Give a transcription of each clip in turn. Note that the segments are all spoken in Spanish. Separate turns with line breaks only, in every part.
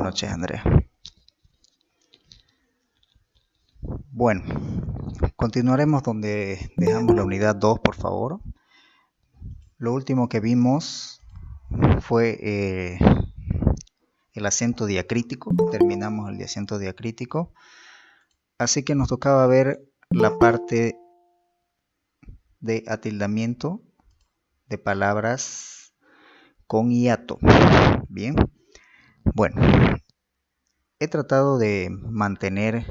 noches, Andrea. Bueno, continuaremos donde dejamos la unidad 2, por favor. Lo último que vimos fue el acento diacrítico. Terminamos el acento diacrítico. Así que nos tocaba ver la parte de atildamiento de palabras con hiato. Bien. Bueno, he tratado de mantener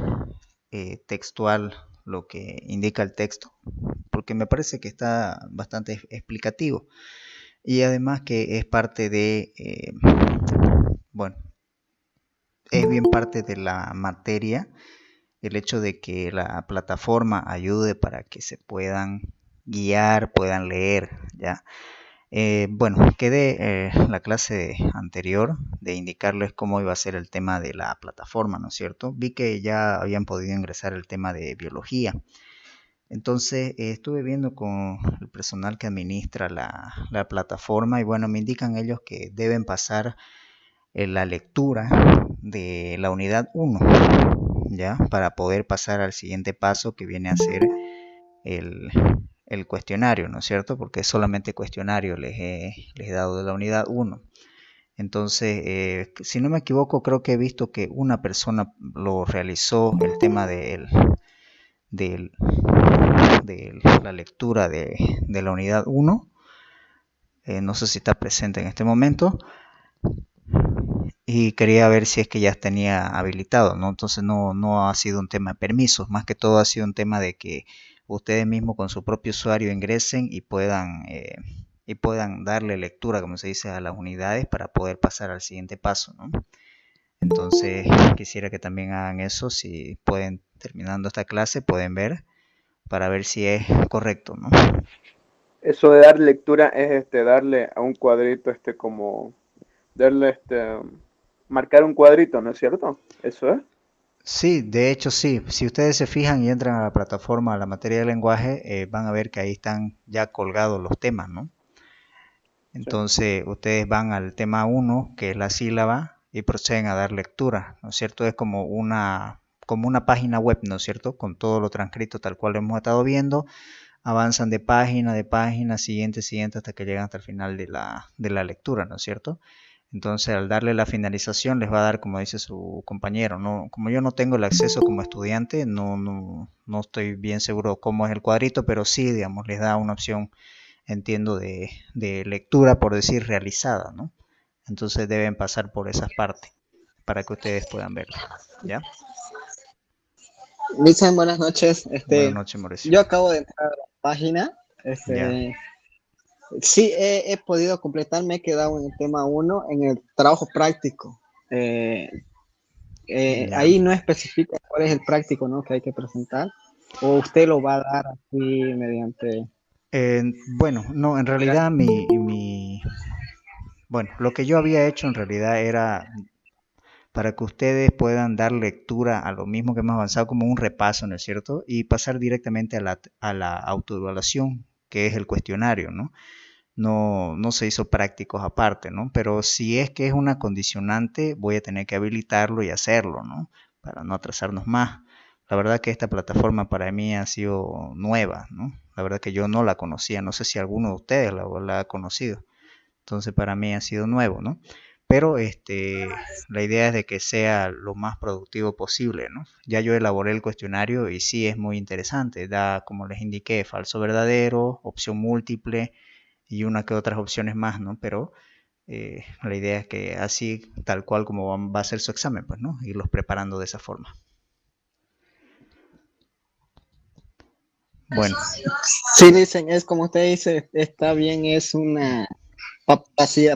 textual lo que indica el texto, porque me parece que está bastante explicativo y además que es parte de, bueno, es bien parte de la materia el hecho de que la plataforma ayude para que se puedan guiar, puedan leer, ¿ya? Bueno, quedé la clase anterior de indicarles cómo iba a ser el tema de la plataforma, ¿no es cierto? Vi que ya habían podido ingresar el tema de biología. Entonces estuve viendo con el personal que administra la plataforma y bueno, me indican ellos que deben pasar la lectura de la unidad 1, ¿ya? Para poder pasar al siguiente paso que viene a ser el, el cuestionario, ¿no es cierto? Porque es solamente cuestionario les he dado de la unidad 1. Entonces, si no me equivoco, creo que he visto que una persona lo realizó el tema de la lectura de la unidad 1. No sé si está presente en este momento. Y quería ver si es que ya tenía habilitado, ¿no? Entonces no ha sido un tema de permisos, más que todo ha sido un tema de que ustedes mismos con su propio usuario ingresen y puedan darle lectura, como se dice, a las unidades para poder pasar al siguiente paso, ¿no? Entonces quisiera que también hagan eso, si pueden, terminando esta clase, pueden ver para ver si es correcto, ¿no?
Eso de dar lectura es darle a un cuadrito como darle marcar un cuadrito, ¿no es cierto? Eso es.
Sí, de hecho sí. Si ustedes se fijan y entran a la plataforma, a la materia de lenguaje, van a ver que ahí están ya colgados los temas, ¿no?
Sí.
Entonces ustedes van al tema 1, que es la sílaba, y proceden a dar lectura, ¿no es cierto? Es como una página web, ¿no es cierto? Con todo lo transcrito tal cual lo hemos estado viendo, avanzan de página, siguiente, siguiente, hasta que llegan hasta el final de la lectura, ¿no es cierto? Entonces, al darle la finalización, les va a dar, como dice su compañero, ¿no? Como yo no tengo el acceso como estudiante, no estoy bien seguro cómo es el cuadrito, pero sí, digamos, les da una opción, entiendo, de lectura, por decir, realizada, ¿no? Entonces deben pasar por esas partes para que ustedes puedan verlo, ¿ya?
Dicen buenas noches.
Buenas noches, Mauricio.
Yo acabo de entrar a la página.
Ya,
Sí, he podido completar, me he quedado en el tema uno en el trabajo práctico. Eh,
ya.
Ahí no especifica cuál es el práctico, ¿no?, que hay que presentar, o usted lo va a dar así mediante...
Bueno, no, en realidad bueno, lo que yo había hecho en realidad era para que ustedes puedan dar lectura a lo mismo que hemos avanzado como un repaso, ¿no es cierto? Y pasar directamente a la autoevaluación, que es el cuestionario, ¿no? No se hizo prácticos aparte, ¿no? Pero si es que es una condicionante, voy a tener que habilitarlo y hacerlo, ¿no? Para no atrasarnos más. La verdad que esta plataforma para mí ha sido nueva, ¿no? La verdad que yo no la conocía, no sé si alguno de ustedes la ha conocido. Entonces para mí ha sido nuevo, ¿no? Pero la idea es de que sea lo más productivo posible, ¿no? Ya yo elaboré el cuestionario y sí es muy interesante. Da, como les indiqué, falso verdadero, opción múltiple y una que otras opciones más, ¿no? Pero la idea es que así, tal cual como va a ser su examen, pues, ¿no? Irlos preparando de esa forma. Bueno,
Sí, dicen, es como usted dice, está bien, es una...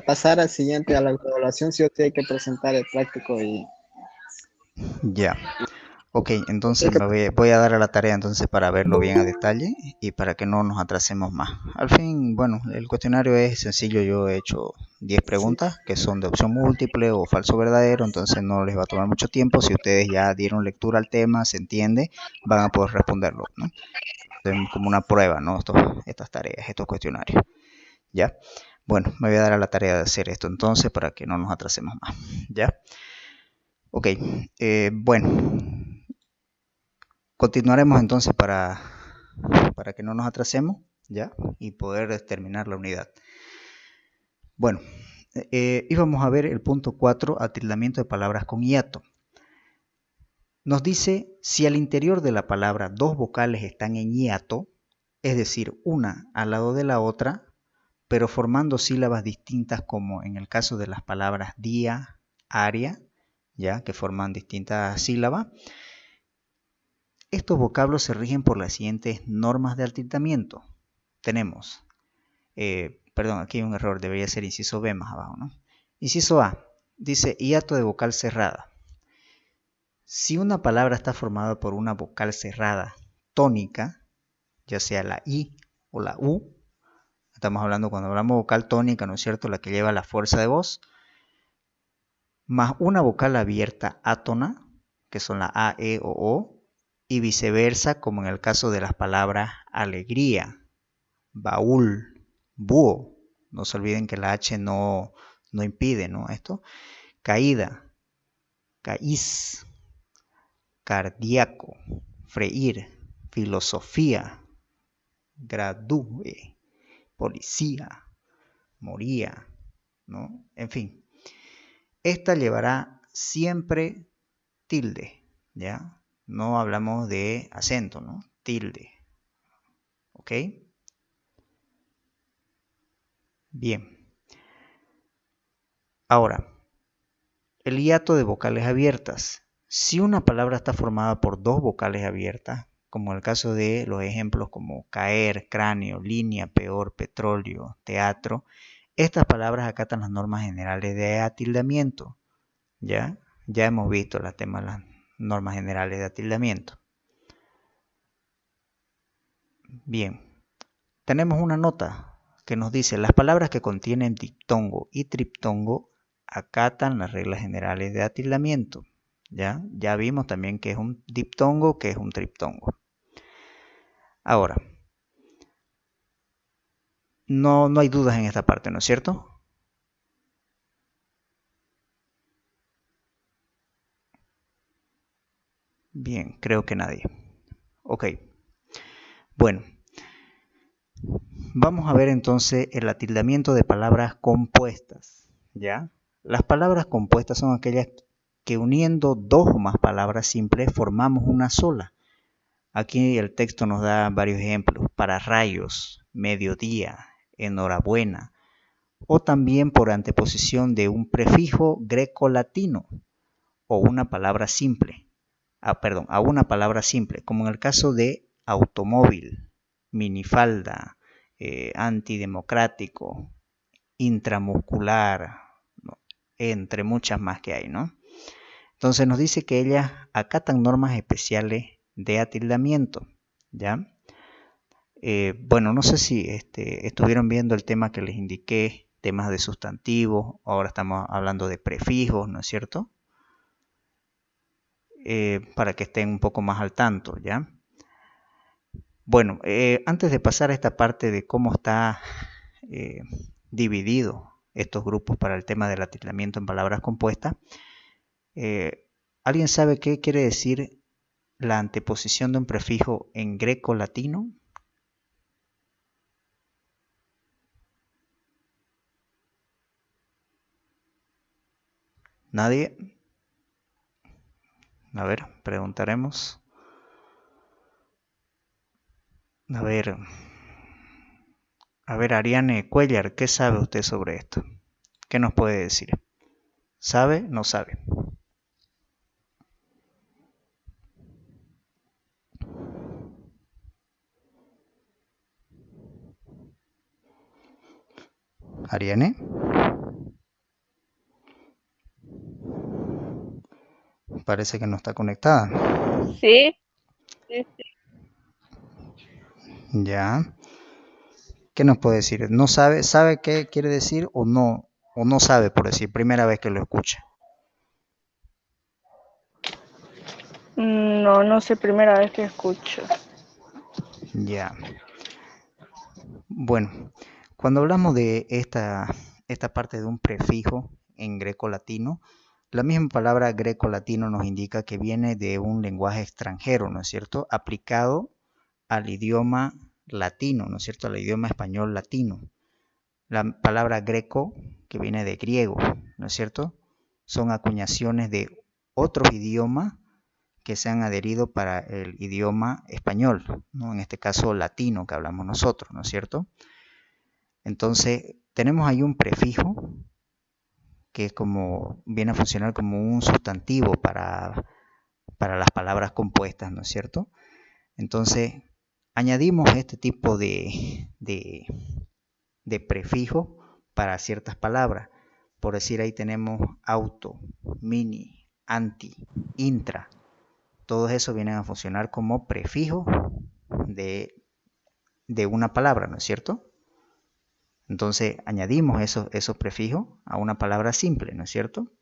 pasar al siguiente, a la evaluación, sí o sí hay que presentar el práctico y...
ya. Ok, entonces voy a dar a la tarea entonces para verlo bien a detalle y para que no nos atrasemos más. Al fin, bueno, el cuestionario es sencillo. Yo he hecho 10 preguntas que son de opción múltiple o falso verdadero, entonces no les va a tomar mucho tiempo. Si ustedes ya dieron lectura al tema, se entiende, van a poder responderlo, ¿no? Como una prueba, ¿no? Estas tareas, estos cuestionarios, ¿ya? Bueno, me voy a dar a la tarea de hacer esto entonces para que no nos atrasemos más, ¿ya? Ok, bueno, continuaremos entonces para que no nos atrasemos, ¿ya? Y poder terminar la unidad. Bueno, íbamos a ver el punto 4, atildamiento de palabras con hiato. Nos dice, si al interior de la palabra dos vocales están en hiato, es decir, una al lado de la otra, pero formando sílabas distintas como en el caso de las palabras día, área, ya que forman distintas sílabas, estos vocablos se rigen por las siguientes normas de atildamiento. Tenemos, perdón, aquí hay un error, debería ser inciso B más abajo, ¿no? Inciso A, dice hiato de vocal cerrada. Si una palabra está formada por una vocal cerrada tónica, ya sea la I o la U, estamos hablando cuando hablamos vocal tónica, ¿no es cierto? La que lleva la fuerza de voz, más una vocal abierta átona, que son la A, E o O, y viceversa, como en el caso de las palabras alegría, baúl, búho. No se olviden que la H no impide, ¿no? Esto. Caída, caíz, cardíaco, freír, filosofía, gradúe, policía, moría, ¿no? En fin, esta llevará siempre tilde, ¿ya? No hablamos de acento, ¿no? Tilde, ¿ok? Bien. Ahora, el hiato de vocales abiertas. Si una palabra está formada por dos vocales abiertas, como en el caso de los ejemplos como caer, cráneo, línea, peor, petróleo, teatro, estas palabras acatan las normas generales de atildamiento. ¿Ya? Ya hemos visto las temas, las normas generales de atildamiento. Bien, tenemos una nota que nos dice las palabras que contienen diptongo y triptongo acatan las reglas generales de atildamiento. Ya vimos también que es un diptongo, que es un triptongo. Ahora, no hay dudas en esta parte, ¿no es cierto? Bien, creo que nadie. Ok. Bueno, vamos a ver entonces el atildamiento de palabras compuestas, ¿ya? Las palabras compuestas son aquellas que uniendo dos o más palabras simples formamos una sola. Aquí el texto nos da varios ejemplos, para rayos, mediodía, enhorabuena, o también por anteposición de un prefijo greco-latino o una palabra simple, a una palabra simple, como en el caso de automóvil, minifalda, antidemocrático, intramuscular, ¿no? Entre muchas más que hay, ¿no? Entonces nos dice que ellas acatan normas especiales de atildamiento, ¿ya? Bueno, no sé si estuvieron viendo el tema que les indiqué, temas de sustantivos, ahora estamos hablando de prefijos, ¿no es cierto? Para que estén un poco más al tanto, ¿ya? Bueno, antes de pasar a esta parte de cómo está dividido estos grupos para el tema del atildamiento en palabras compuestas, ¿alguien sabe qué quiere decir la anteposición de un prefijo en greco-latino? ¿Nadie? A ver, preguntaremos. A ver, Ariane Cuellar, ¿qué sabe usted sobre esto? ¿Qué nos puede decir? ¿Sabe? ¿No sabe? Ariane, parece que no está conectada.
Sí, sí, sí.
Ya. ¿Qué nos puede decir? ¿No sabe? ¿Sabe qué quiere decir o no sabe, por decir, primera vez que lo escucha?
No, no sé, primera vez que escucho.
Ya. Bueno, cuando hablamos de esta parte de un prefijo en greco-latino, La misma palabra greco-latino nos indica que viene de un lenguaje extranjero, ¿no es cierto? Aplicado al idioma latino, ¿no es cierto? Al idioma español latino. La palabra greco, que viene de griego, ¿no es cierto? Son acuñaciones de otros idiomas que se han adherido para el idioma español, ¿no? En este caso latino que hablamos nosotros, ¿no es cierto? Entonces, tenemos ahí un prefijo que es como, viene a funcionar como un sustantivo para las palabras compuestas, ¿no es cierto? Entonces, añadimos este tipo de prefijo para ciertas palabras. Por decir, ahí tenemos auto, mini, anti, intra. Todos esos vienen a funcionar como prefijo de una palabra, ¿no es cierto? Entonces añadimos esos prefijos a una palabra simple, ¿no es cierto?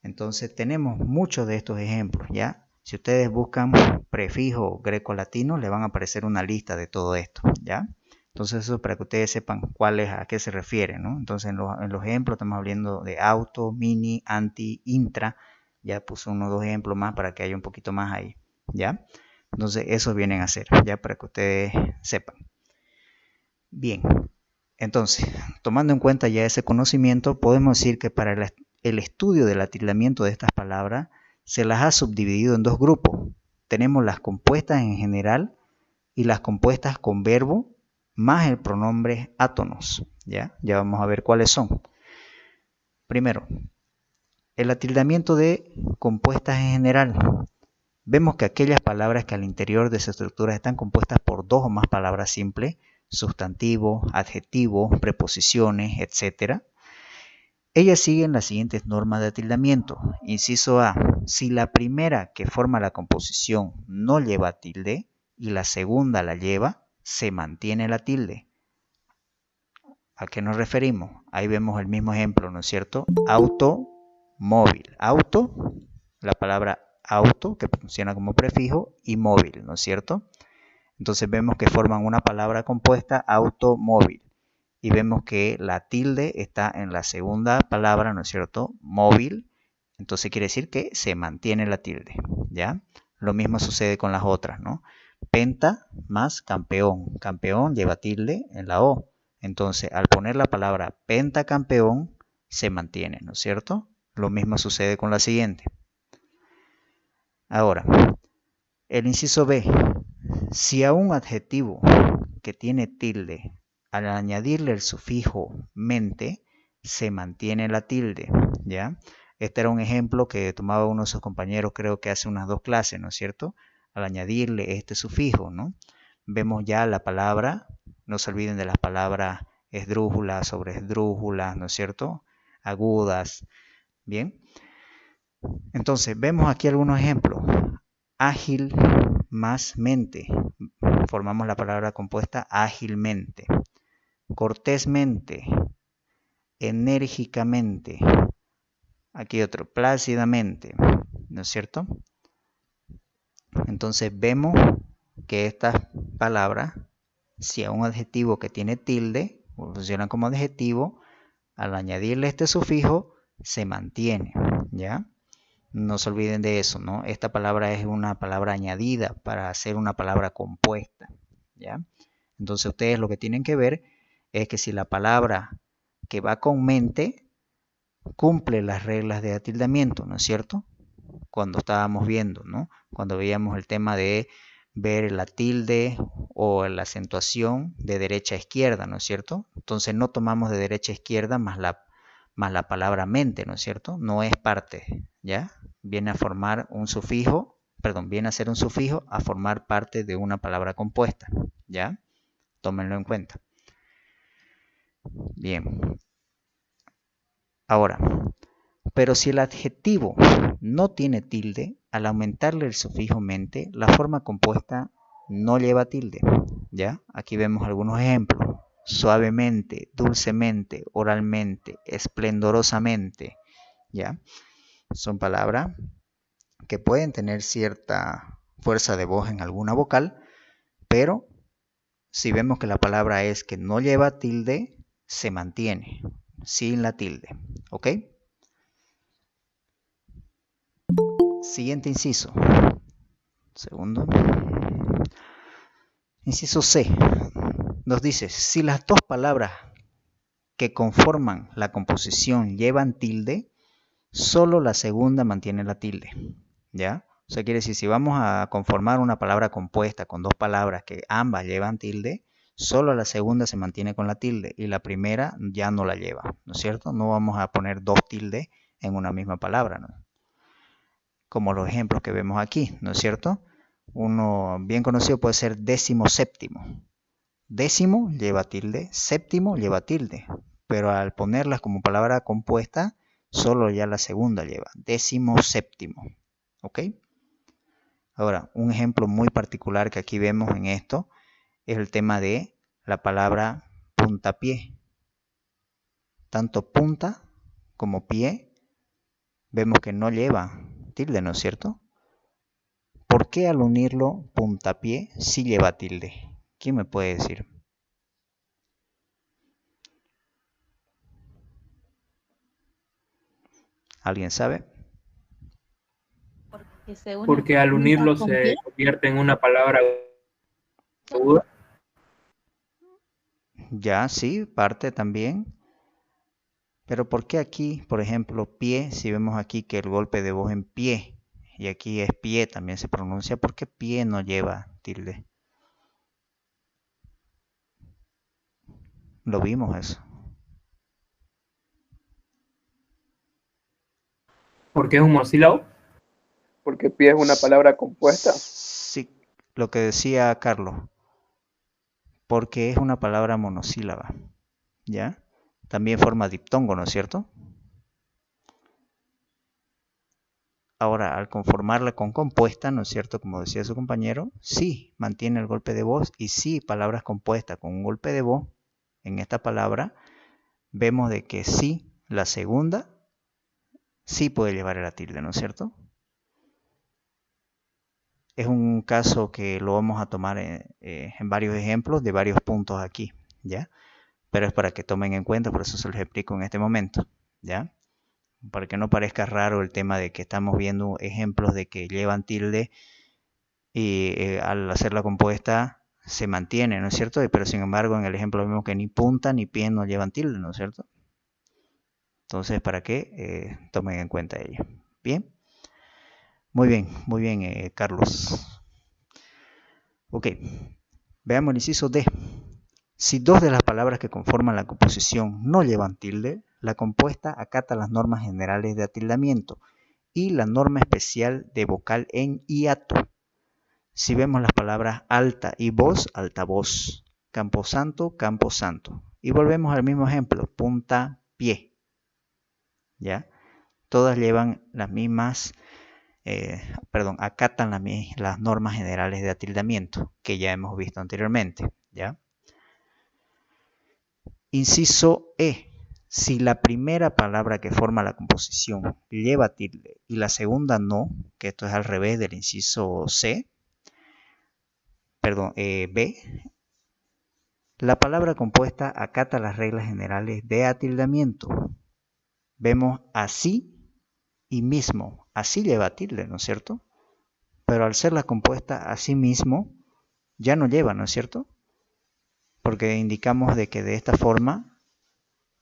Entonces tenemos muchos de estos ejemplos, ¿ya? Si ustedes buscan prefijo greco-latino, le van a aparecer una lista de todo esto, ¿ya? Entonces eso para que ustedes sepan a qué se refiere, ¿no? Entonces en los ejemplos estamos hablando de auto, mini, anti, intra. Ya puse unos 2 ejemplos más para que haya un poquito más ahí, ¿ya? Entonces esos vienen a ser, ya para que ustedes sepan. Bien, entonces, tomando en cuenta ya ese conocimiento, podemos decir que para el estudio del atildamiento de estas palabras se las ha subdividido en 2 grupos. Tenemos las compuestas en general y las compuestas con verbo más el pronombre átonos. Ya vamos a ver cuáles son. Primero, el atildamiento de compuestas en general. Vemos que aquellas palabras que al interior de su estructura están compuestas por 2 o más palabras simples, sustantivos, adjetivos, preposiciones, etc. Ellas siguen las siguientes normas de atildamiento. Inciso A. Si la primera que forma la composición no lleva tilde y la segunda la lleva, se mantiene la tilde. ¿A qué nos referimos? Ahí vemos el mismo ejemplo, ¿no es cierto? Automóvil. Auto, la palabra auto, que funciona como prefijo, y móvil, ¿no es cierto? Entonces vemos que forman una palabra compuesta, automóvil. Y vemos que la tilde está en la segunda palabra, ¿no es cierto? Móvil. Entonces quiere decir que se mantiene la tilde, ¿ya? Lo mismo sucede con las otras, ¿no? Penta más campeón. Campeón lleva tilde en la O. Entonces, al poner la palabra pentacampeón, se mantiene, ¿no es cierto? Lo mismo sucede con la siguiente. Ahora, el inciso B. Si a un adjetivo que tiene tilde, al añadirle el sufijo mente, se mantiene la tilde, ¿ya? Este era un ejemplo que tomaba uno de sus compañeros, creo que hace unas 2 clases, ¿no es cierto? Al añadirle este sufijo, ¿no? Vemos ya la palabra, no se olviden de las palabras esdrújulas, sobreesdrújulas, ¿no es cierto? Agudas, ¿bien? Entonces, vemos aquí algunos ejemplos. Ágil más mente. Formamos la palabra compuesta ágilmente. Cortésmente. Enérgicamente. Aquí otro, plácidamente. ¿No es cierto? Entonces vemos que estas palabras, si a un adjetivo que tiene tilde, funcionan como adjetivo, al añadirle este sufijo, se mantiene, ¿ya? No se olviden de eso, ¿no? Esta palabra es una palabra añadida para hacer una palabra compuesta, ¿ya? Entonces ustedes lo que tienen que ver es que si la palabra que va con mente cumple las reglas de atildamiento, ¿no es cierto? Cuando estábamos viendo, ¿no? Cuando veíamos el tema de ver la tilde o la acentuación de derecha a izquierda, ¿no es cierto? Entonces no tomamos de derecha a izquierda más la palabra mente, ¿no es cierto? No es parte, ¿ya? Viene a formar un sufijo, perdón, viene a ser un sufijo a formar parte de una palabra compuesta, ¿ya? Tómenlo en cuenta. Bien. Ahora, pero si el adjetivo no tiene tilde, al aumentarle el sufijo mente, la forma compuesta no lleva tilde, ¿ya? Aquí vemos algunos ejemplos. Suavemente, dulcemente, oralmente, esplendorosamente, ¿ya? Son palabras que pueden tener cierta fuerza de voz en alguna vocal, pero si vemos que la palabra es que no lleva tilde, se mantiene sin la tilde, ¿ok? Siguiente inciso. Segundo. Inciso C. Nos dice, si las dos palabras que conforman la composición llevan tilde, solo la segunda mantiene la tilde. ¿Ya? O sea, quiere decir, si vamos a conformar una palabra compuesta con dos palabras que ambas llevan tilde, solo la segunda se mantiene con la tilde y la primera ya no la lleva, ¿no es cierto? No vamos a poner dos tildes en una misma palabra, ¿no? Como los ejemplos que vemos aquí, ¿no es cierto? Uno bien conocido puede ser décimo séptimo. Décimo lleva tilde, séptimo lleva tilde, pero al ponerlas como palabra compuesta, solo ya la segunda lleva, décimo séptimo, ¿ok? Ahora, un ejemplo muy particular que aquí vemos en esto es el tema de la palabra puntapié. Tanto punta como pie vemos que no lleva tilde, ¿no es cierto? ¿Por qué al unirlo puntapié sí lleva tilde? ¿Quién me puede decir? ¿Alguien sabe?
Porque al unirlo se convierte en una palabra aguda.
Ya, sí, parte también. Pero ¿por qué aquí, por ejemplo, pie, si vemos aquí que el golpe de voz en pie, y aquí es pie, también se pronuncia, ¿por qué pie no lleva tilde? Lo vimos eso.
Porque es un monosílabo.
Porque pie es una palabra compuesta.
Sí, lo que decía Carlos, porque es una palabra monosílaba, ¿ya? También forma diptongo, ¿no es cierto? Ahora, al conformarla con compuesta, ¿no es cierto? Como decía su compañero, sí mantiene el golpe de voz y sí palabras compuestas con un golpe de voz en esta palabra, vemos de que sí, la segunda, sí puede llevar la tilde, ¿no es cierto? Es un caso que lo vamos a tomar en varios ejemplos de varios puntos aquí, ¿ya? Pero es para que tomen en cuenta, por eso se los explico en este momento, ¿ya? Para que no parezca raro el tema de que estamos viendo ejemplos de que llevan tilde y al hacer la compuesta se mantiene, ¿no es cierto? Pero sin embargo en el ejemplo vemos que ni punta ni pie no llevan tilde, ¿no es cierto? Entonces, para que tomen en cuenta ello. Bien. Muy bien, Carlos. Ok, veamos el inciso D. Si dos de las palabras que conforman la composición no llevan tilde, la compuesta acata las normas generales de atildamiento y la norma especial de vocal en hiato. Si vemos las palabras alta y voz, altavoz, camposanto, camposanto. Y volvemos al mismo ejemplo, punta, pie. ¿Ya? Todas llevan las mismas, acatan las normas generales de atildamiento que ya hemos visto anteriormente. ¿Ya? Inciso E. Si la primera palabra que forma la composición lleva tilde y la segunda no, que esto es al revés del inciso B, la palabra compuesta acata las reglas generales de atildamiento. Vemos así y mismo. Así lleva tilde, ¿no es cierto? Pero al ser la compuesta así mismo, ya no lleva, ¿no es cierto? Porque indicamos de que de esta forma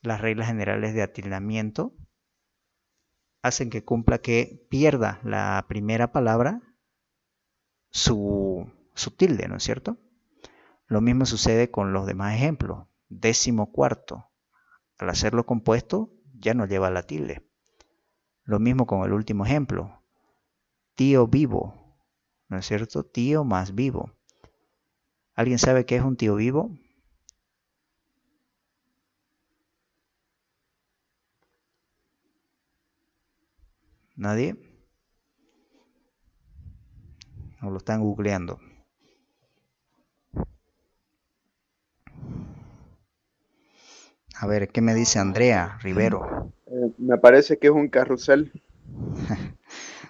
las reglas generales de atildamiento hacen que cumpla que pierda la primera palabra su tilde, ¿no es cierto? Lo mismo sucede con los demás ejemplos. 14º, al hacerlo compuesto, ya no lleva la tilde. Lo mismo con el último ejemplo. Tío vivo, ¿no es cierto? Tío más vivo. ¿Alguien sabe qué es un tío vivo? ¿Nadie? ¿O lo están googleando? A ver, ¿qué me dice Andrea Rivero?
Me parece que es un carrusel.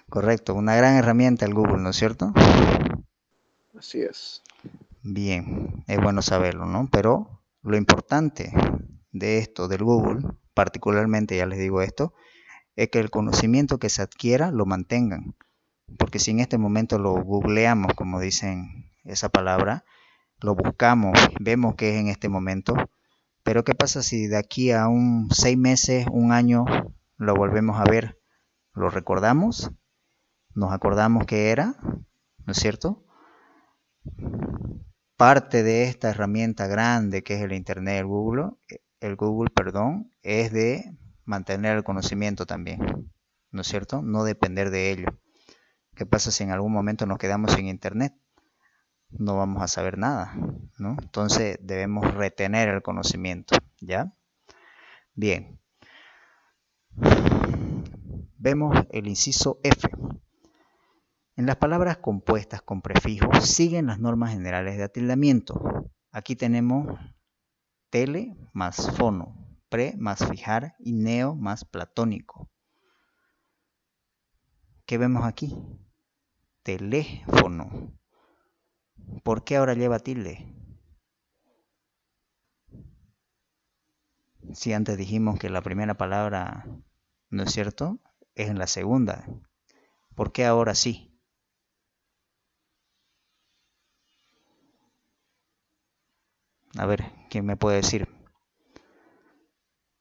Correcto, una gran herramienta el Google, ¿no es cierto?
Así es.
Bien, es bueno saberlo, ¿no? Pero lo importante de esto, del Google, particularmente, ya les digo esto, es que el conocimiento que se adquiera lo mantengan. Porque si en este momento lo googleamos, como dicen esa palabra, lo buscamos, vemos que es en este momento, pero ¿qué pasa si de aquí a 6 meses, un año, lo volvemos a ver? ¿Lo recordamos? ¿Nos acordamos qué era? ¿No es cierto? Parte de esta herramienta grande que es el Internet, el Google, perdón, es de mantener el conocimiento también, ¿no es cierto? No depender de ello. ¿Qué pasa si en algún momento nos quedamos sin Internet? No vamos a saber nada, ¿no? Entonces debemos retener el conocimiento, ¿ya? Bien. Vemos el inciso F. En las palabras compuestas con prefijos siguen las normas generales de atildamiento. Aquí tenemos tele más fono, pre más fijar y neo más platónico. ¿Qué vemos aquí? Teléfono. ¿Por qué ahora lleva tilde? Si antes dijimos que la primera palabra, ¿no es cierto?, es en la segunda. ¿Por qué ahora sí? A ver, ¿quién me puede decir?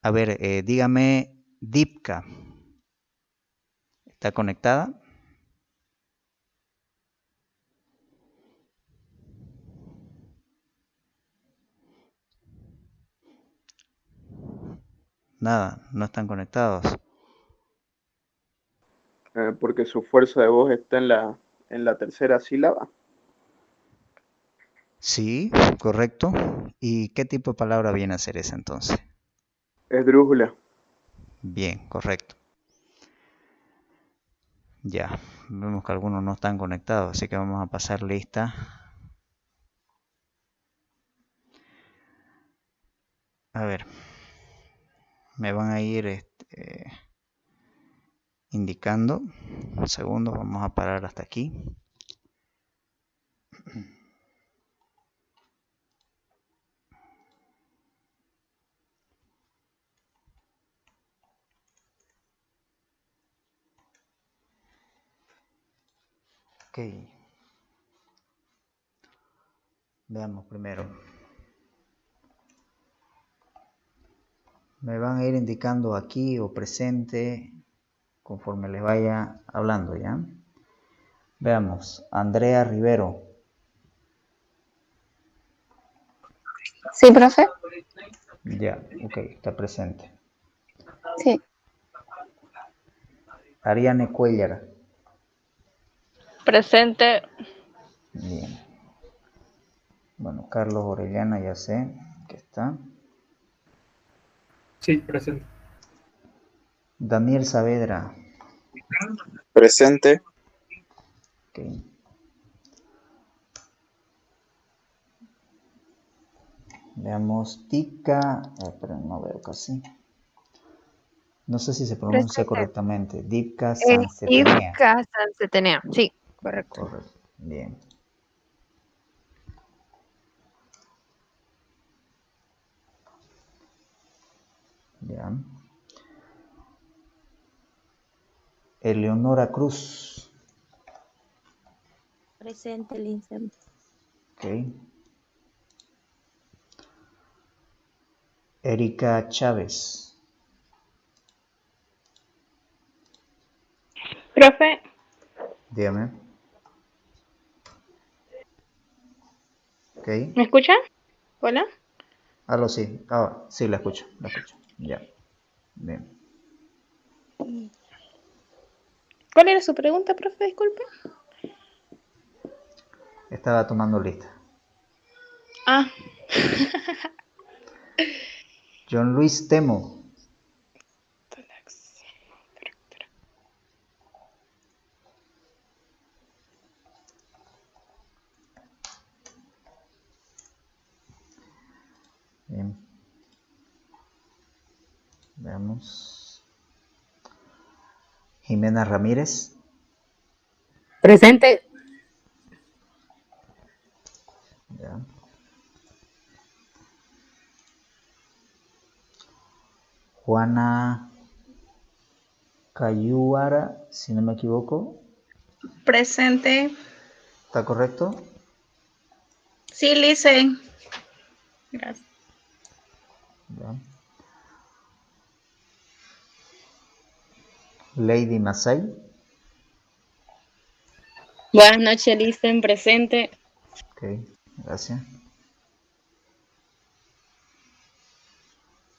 A ver, dígame, Dipka. ¿Está conectada? Nada, no están conectados.
Porque su fuerza de voz está en la tercera sílaba.
Sí, correcto. ¿Y qué tipo de palabra viene a ser esa entonces?
Esdrújula.
Bien, correcto. Ya, vemos que algunos no están conectados, así que vamos a pasar lista. A ver, me van a ir indicando. Un segundo, vamos a parar hasta aquí. Ok. Veamos primero. Me van a ir indicando aquí o presente conforme les vaya hablando, ¿ya? Veamos, Andrea Rivero.
Sí, profe.
Ya, ok, está presente.
Sí.
Ariane Cuellar.
Presente.
Bien. Bueno, Carlos Orellana ya sé que está.
Sí, presente.
Daniel Saavedra.
Presente.
Ok. Veamos, Tika, pero no veo casi. No sé si se pronuncia
Presente.
correctamente. Dipka Sansetenea.
Ivka Sansetenea. Sí, correcto.
Correcto. Bien. Ya. Eleonora Cruz.
Presente, Linsen.
Ok. Erika Chávez.
Profe,
Dígame. Ok.
¿me escucha? Hola.
Aló, sí. Ah, sí, la escucho. La escucho. Ya. Bien.
¿Cuál era su pregunta, profe? Disculpe.
Estaba tomando lista.
Ah,
John Luis Temo. Bien. Veamos. Jimena Ramírez.
Presente.
Ya. Juana Cayuara, si no me equivoco.
Presente.
¿Está correcto?
Sí, Licen. Gracias.
Ya. Lady Masai.
Buenas noches, Licen, presente.
Ok, gracias.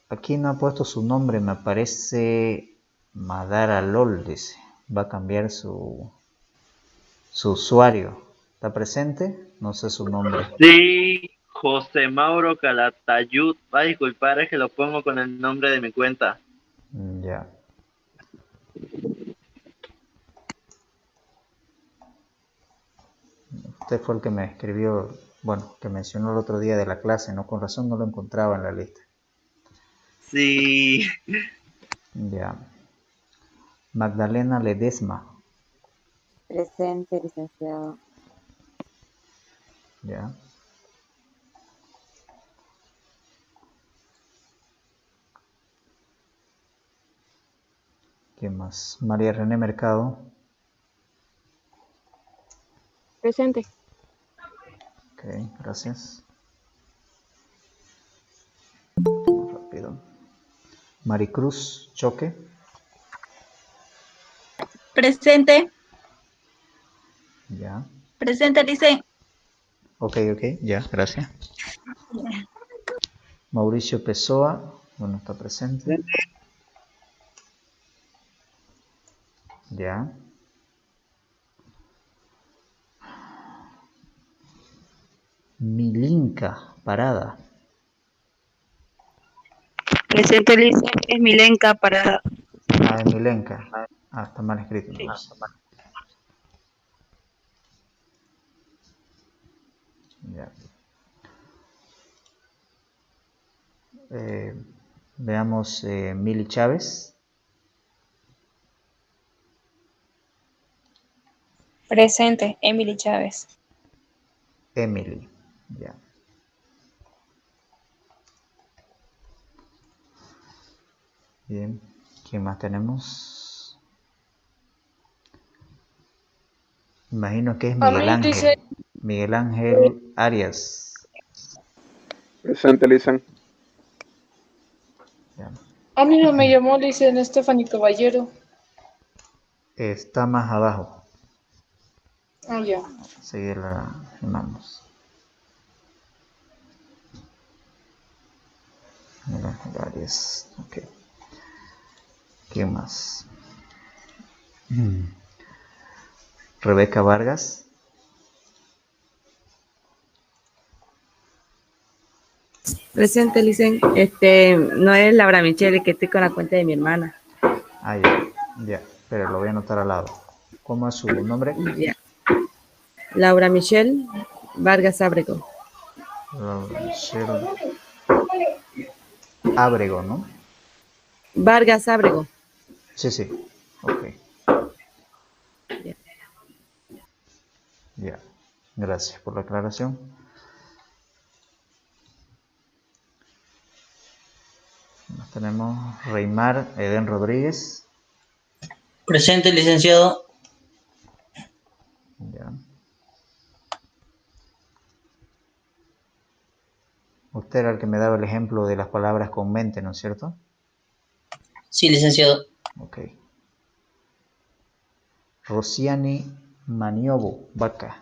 Aquí no ha puesto su nombre, me aparece Madara LOL, dice. Va a cambiar su usuario. ¿Está presente? No sé su nombre.
Sí, José Mauro Calatayud. Va a disculpar, es que lo pongo con el nombre de mi cuenta.
Ya. Usted fue el que me escribió, bueno, que mencionó el otro día de la clase, ¿no? Con razón no lo encontraba en la lista.
Sí.
Ya. Magdalena Ledesma.
Presente, licenciado.
Ya. ¿Quién más? María René Mercado.
Presente.
Ok, gracias. Vamos rápido. Maricruz Choque.
Presente.
Ya.
Presente, Licen.
Ok, ya, gracias. Mauricio Pessoa, bueno, está presente. Ya. Milinka Parada.
Presente, Licen, es Milenka para...
Ah, es Milenka. Ah, está mal escrito entonces. Ya. Veamos Mili Chávez.
Presente, Emily Chávez.
Emily. Ya. Bien. ¿Quién más tenemos? Imagino que es Miguel Ángel. Miguel Ángel Arias.
Presente, Licen.
Ya.
A mí no me llamó, le dicen Stephanie Caballero.
Está más abajo.
Ah, ya.
Seguirla llamamos. Miguel Ángel Arias. Ok. ¿Quién más? Rebeca Vargas.
Presente, Licen. No es Laura Michelle, que estoy con la cuenta de mi hermana.
Ah, ya. Ya. Pero lo voy a anotar al lado. ¿Cómo es su nombre?
Ya. Laura Michelle Vargas Ábrego.
Laura Michelle Ábrego, ¿no?
Vargas Ábrego.
Sí. Ok.
Ya.
Ya. Gracias por la aclaración. Nos tenemos Reymar Eden Rodríguez.
Presente, licenciado.
Ya. Usted era el que me daba el ejemplo de las palabras con mente, ¿no es cierto?
Sí, licenciado.
Ok. Rosiani Maniobo Vaca.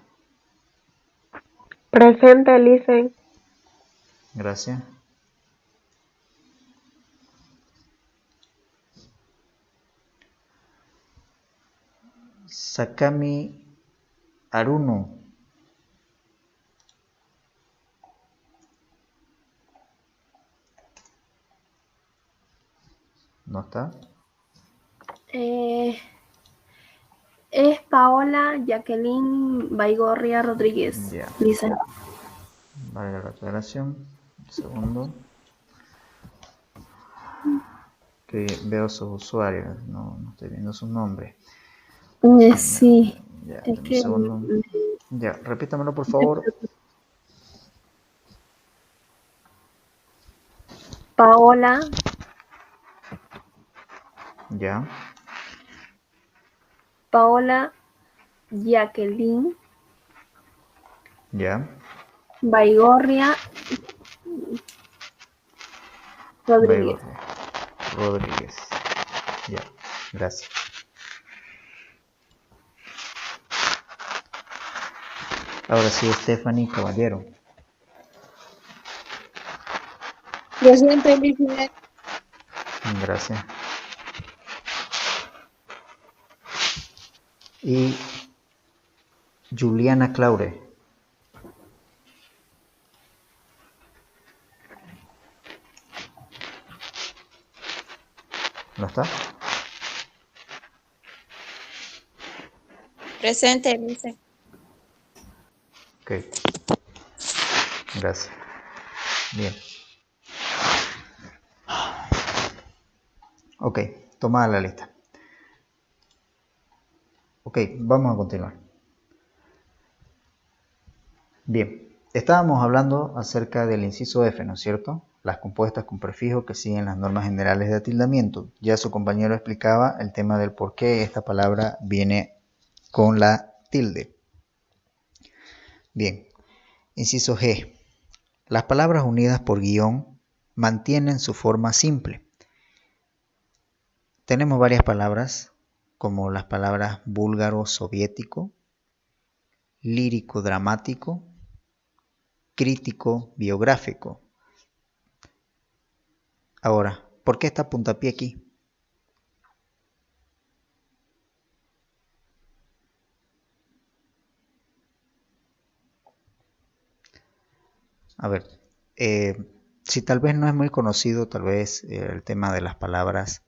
Presente, Licen.
Gracias. Sakami Aruno. ¿No está?
Es Paola Jacqueline Baigorria Rodríguez.
Ya.
Licen.
Vale la aclaración. Un segundo. Que veo sus usuarios. No estoy viendo su nombre.
Sí.
Ya,
Es
un
que
segundo. Ya, repítamelo por favor.
Paola
Ya.
Paola Jacqueline
¿Ya?
Baigorria Rodríguez.
Rodríguez. Ya, gracias. Ahora sí, Stephanie Caballero.
Presente, Licen.
Gracias. Y Juliana Claure. ¿No está?
Presente, Licen.
Ok. Gracias. Bien. Ok, tomada la lista. Ok, vamos a continuar. Bien, estábamos hablando acerca del inciso F, ¿no es cierto? Las compuestas con prefijo que siguen las normas generales de atildamiento. Ya su compañero explicaba el tema del por qué esta palabra viene con la tilde. Bien, inciso G. Las palabras unidas por guión mantienen su forma simple. Tenemos varias palabras, como las palabras búlgaro-soviético, lírico-dramático, crítico-biográfico. Ahora, ¿por qué está puntapié aquí? A ver, si tal vez no es muy conocido, tal vez el tema de las palabras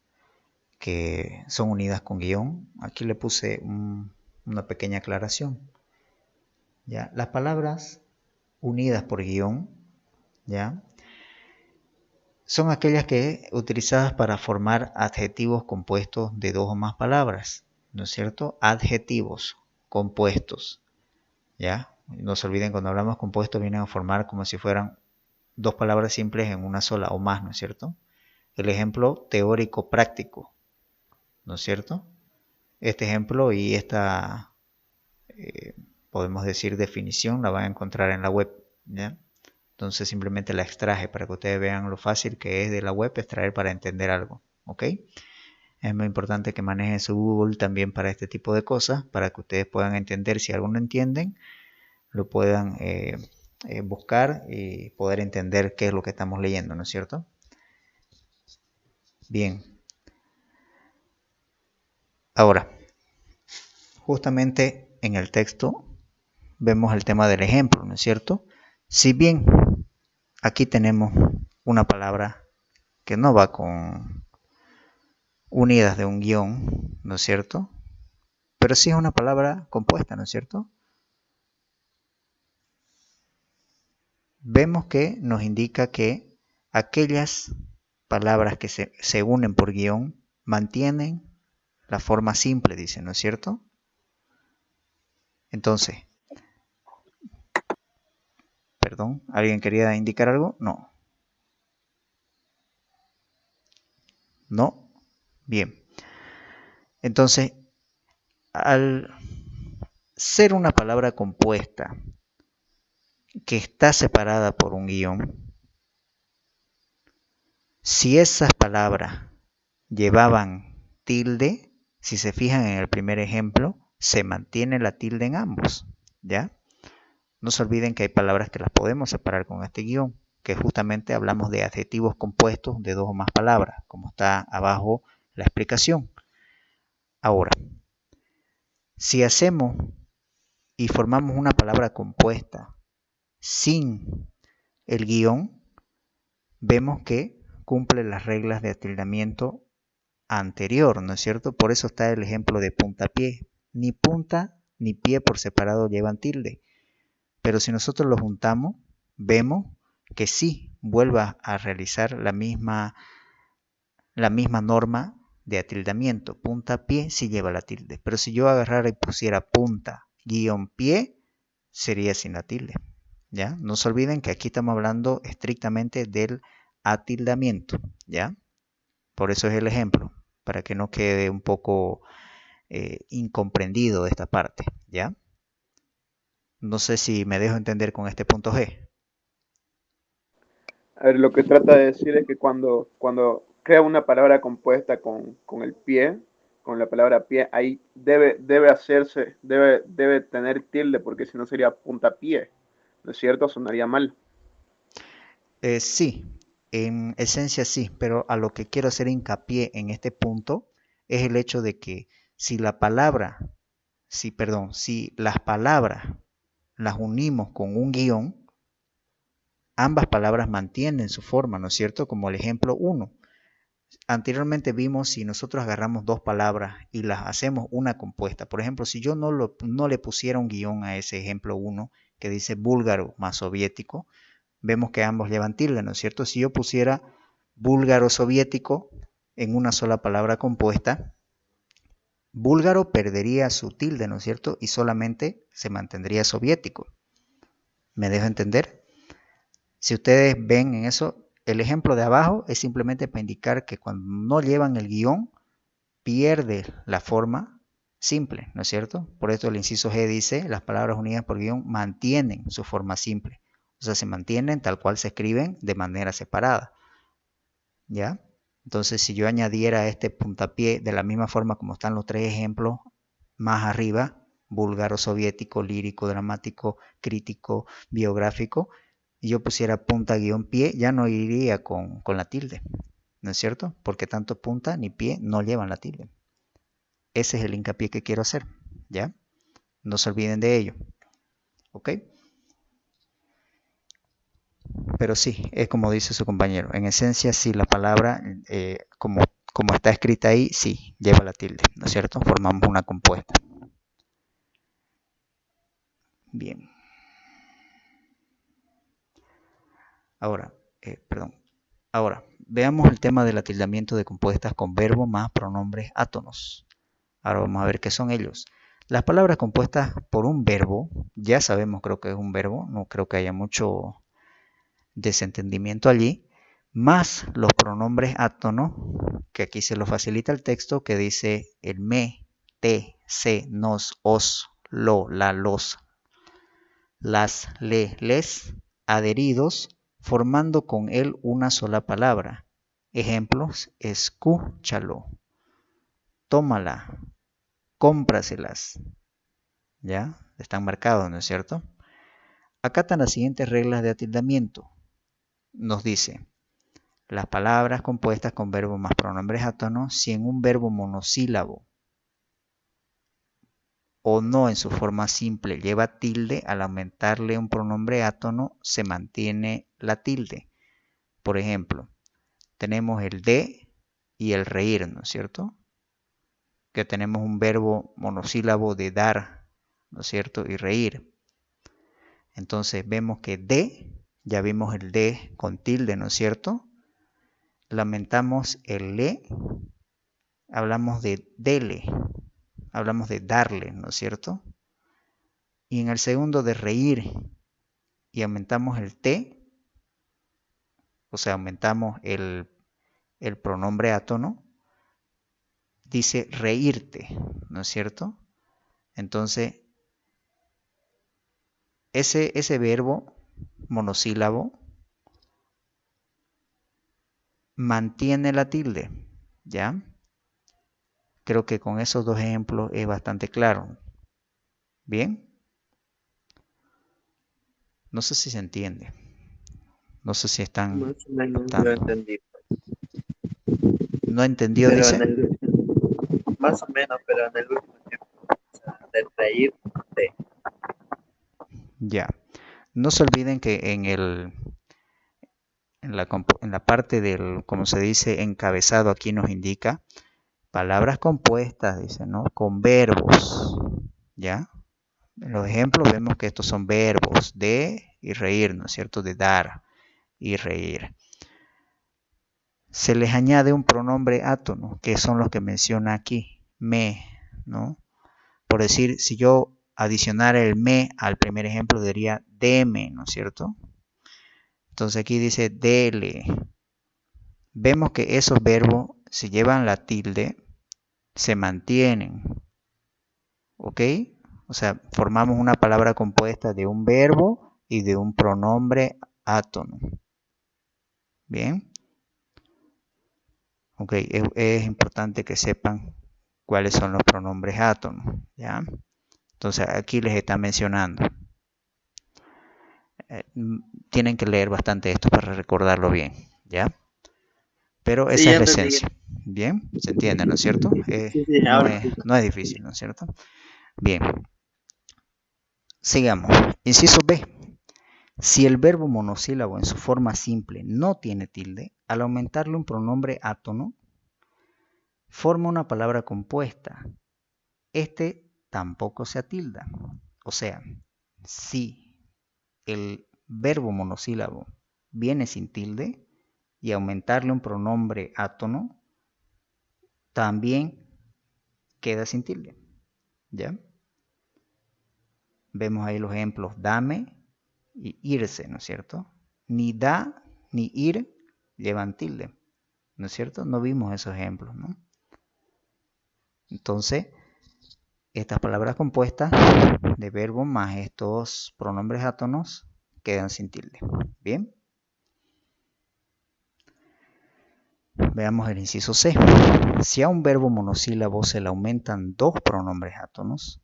que son unidas con guión, aquí le puse una pequeña aclaración. ¿Ya? Las palabras unidas por guión, ¿ya? Son aquellas que utilizadas para formar adjetivos compuestos de dos o más palabras, ¿no es cierto? Adjetivos compuestos, ¿ya? No se olviden, cuando hablamos compuestos vienen a formar como si fueran dos palabras simples en una sola o más, ¿no es cierto? El ejemplo teórico práctico, ¿no es cierto? Este ejemplo y esta, podemos decir, definición la van a encontrar en la web, ¿ya? Entonces simplemente la extraje para que ustedes vean lo fácil que es de la web extraer para entender algo, ¿ok? Es muy importante que manejen su Google también para este tipo de cosas, para que ustedes puedan entender. Si algo no entienden, lo puedan buscar y poder entender qué es lo que estamos leyendo, ¿no es cierto? Bien. Ahora, justamente en el texto vemos el tema del ejemplo, ¿no es cierto? Si bien aquí tenemos una palabra que no va con unidas de un guión, ¿no es cierto? Pero sí es una palabra compuesta, ¿no es cierto? Vemos que nos indica que aquellas palabras que se unen por guión mantienen la forma simple, dice, ¿no es cierto? Entonces, perdón, ¿alguien quería indicar algo? No. ¿No? Bien. Entonces, al ser una palabra compuesta que está separada por un guión, si esas palabras llevaban tilde, si se fijan en el primer ejemplo, se mantiene la tilde en ambos, ¿ya? No se olviden que hay palabras que las podemos separar con este guión, que justamente hablamos de adjetivos compuestos de dos o más palabras, como está abajo la explicación. Ahora, si hacemos y formamos una palabra compuesta sin el guión, vemos que cumple las reglas de atildamiento anterior, ¿no es cierto? Por eso está el ejemplo de puntapié. Ni punta ni pie por separado llevan tilde. Pero si nosotros lo juntamos, vemos que sí vuelva a realizar la misma norma de atildamiento. Punta pie sí lleva la tilde. Pero si yo agarrara y pusiera punta guión pie, sería sin la tilde. ¿Ya? No se olviden que aquí estamos hablando estrictamente del atildamiento, ¿ya? Por eso es el ejemplo, para que no quede un poco incomprendido esta parte, ¿ya? No sé si me dejo entender con este punto G.
A ver, lo que trata de decir es que cuando crea una palabra compuesta con el pie, con la palabra pie, ahí debe tener tilde, porque si no sería puntapié, ¿no es cierto? Sonaría mal.
Sí, en esencia sí, pero a lo que quiero hacer hincapié en este punto es el hecho de que si las palabras las unimos con un guión, ambas palabras mantienen su forma, ¿no es cierto? Como el ejemplo 1. Anteriormente vimos si nosotros agarramos dos palabras y las hacemos una compuesta. Por ejemplo, si yo no le pusiera un guión a ese ejemplo 1 que dice búlgaro más soviético, vemos que ambos llevan tilde, ¿no es cierto? Si yo pusiera búlgaro soviético en una sola palabra compuesta, búlgaro perdería su tilde, ¿no es cierto? Y solamente se mantendría soviético. ¿Me dejo entender? Si ustedes ven en eso, el ejemplo de abajo es simplemente para indicar que cuando no llevan el guión, pierde la forma simple, ¿no es cierto? Por esto el inciso G dice, las palabras unidas por guión mantienen su forma simple. O sea, se mantienen tal cual se escriben de manera separada. ¿Ya? Entonces, si yo añadiera este puntapié de la misma forma como están los tres ejemplos más arriba, búlgaro, soviético, lírico, dramático, crítico, biográfico, y yo pusiera punta guión pie, ya no iría con la tilde, ¿no es cierto? Porque tanto punta ni pie no llevan la tilde. Ese es el hincapié que quiero hacer, ¿ya? No se olviden de ello, ¿ok? Pero sí, es como dice su compañero. En esencia, sí, la palabra, como está escrita ahí, sí, lleva la tilde, ¿no es cierto? Formamos una compuesta. Bien. Ahora, veamos el tema del atildamiento de compuestas con verbo más pronombres átonos. Ahora vamos a ver qué son ellos. Las palabras compuestas por un verbo, ya sabemos, creo que es un verbo, no creo que haya mucho desentendimiento allí, más los pronombres átonos, que aquí se lo facilita el texto, que dice el me, te, se, nos, os, lo, la, los, las, le, les, adheridos, formando con él una sola palabra. Ejemplos, escúchalo, tómala, cómpraselas. ¿Ya? Están marcados, ¿no es cierto? Acatan las siguientes reglas de atildamiento. Nos dice, las palabras compuestas con verbo más pronombres átonos, si en un verbo monosílabo o no en su forma simple lleva tilde, al aumentarle un pronombre átono se mantiene la tilde. Por ejemplo, tenemos el de y el reír, ¿no es cierto? Que tenemos un verbo monosílabo de dar, ¿no es cierto? Y reír. Entonces vemos que de, ya vimos el de con tilde, ¿no es cierto? Lamentamos el le, hablamos de dele, hablamos de darle, ¿no es cierto? Y en el segundo de reír y aumentamos el te, o sea, aumentamos el pronombre átono, dice reírte, ¿no es cierto? Entonces, ese verbo monosílabo mantiene la tilde, ¿ya? Creo que con esos dos ejemplos es bastante claro. ¿Bien? No sé si se entiende. No sé si están...
Más o menos yo entendí.
¿No entendió,
Pero
dice?
Más o menos, pero en el último tiempo. O sea, de reírte.
Ya. No se olviden que en la parte del, como se dice, encabezado aquí nos indica palabras compuestas, dice, ¿no? Con verbos, ¿ya? En los ejemplos vemos que estos son verbos de y reír, ¿no es cierto? De dar y reír. Se les añade un pronombre átono, que son los que menciona aquí, me, ¿no? Por decir, si yo adicionara el me al primer ejemplo, diría deme, ¿no es cierto? Entonces aquí dice dele. Vemos que esos verbos, si llevan la tilde, se mantienen, ¿ok? O sea, formamos una palabra compuesta de un verbo y de un pronombre átono. Bien. Ok, es importante que sepan cuáles son los pronombres átonos, ¿ya? Entonces, aquí les está mencionando. Tienen que leer bastante esto para recordarlo bien, ¿ya? Pero esa es la esencia. Bien, ¿se entiende, no es cierto? No es difícil, ¿no es cierto? Bien. Sigamos. Inciso B. Si el verbo monosílabo en su forma simple no tiene tilde, al aumentarle un pronombre átono, forma una palabra compuesta. Este tampoco se atilda. O sea, si el verbo monosílabo viene sin tilde y aumentarle un pronombre átono, también queda sin tilde. ¿Ya? Vemos ahí los ejemplos dame y irse, ¿no es cierto? Ni da ni ir llevan tilde, ¿no es cierto? No vimos esos ejemplos, ¿no? Entonces, estas palabras compuestas de verbo más estos pronombres átonos quedan sin tilde. ¿Bien? Veamos el inciso C. Si a un verbo monosílabo se le aumentan dos pronombres átonos,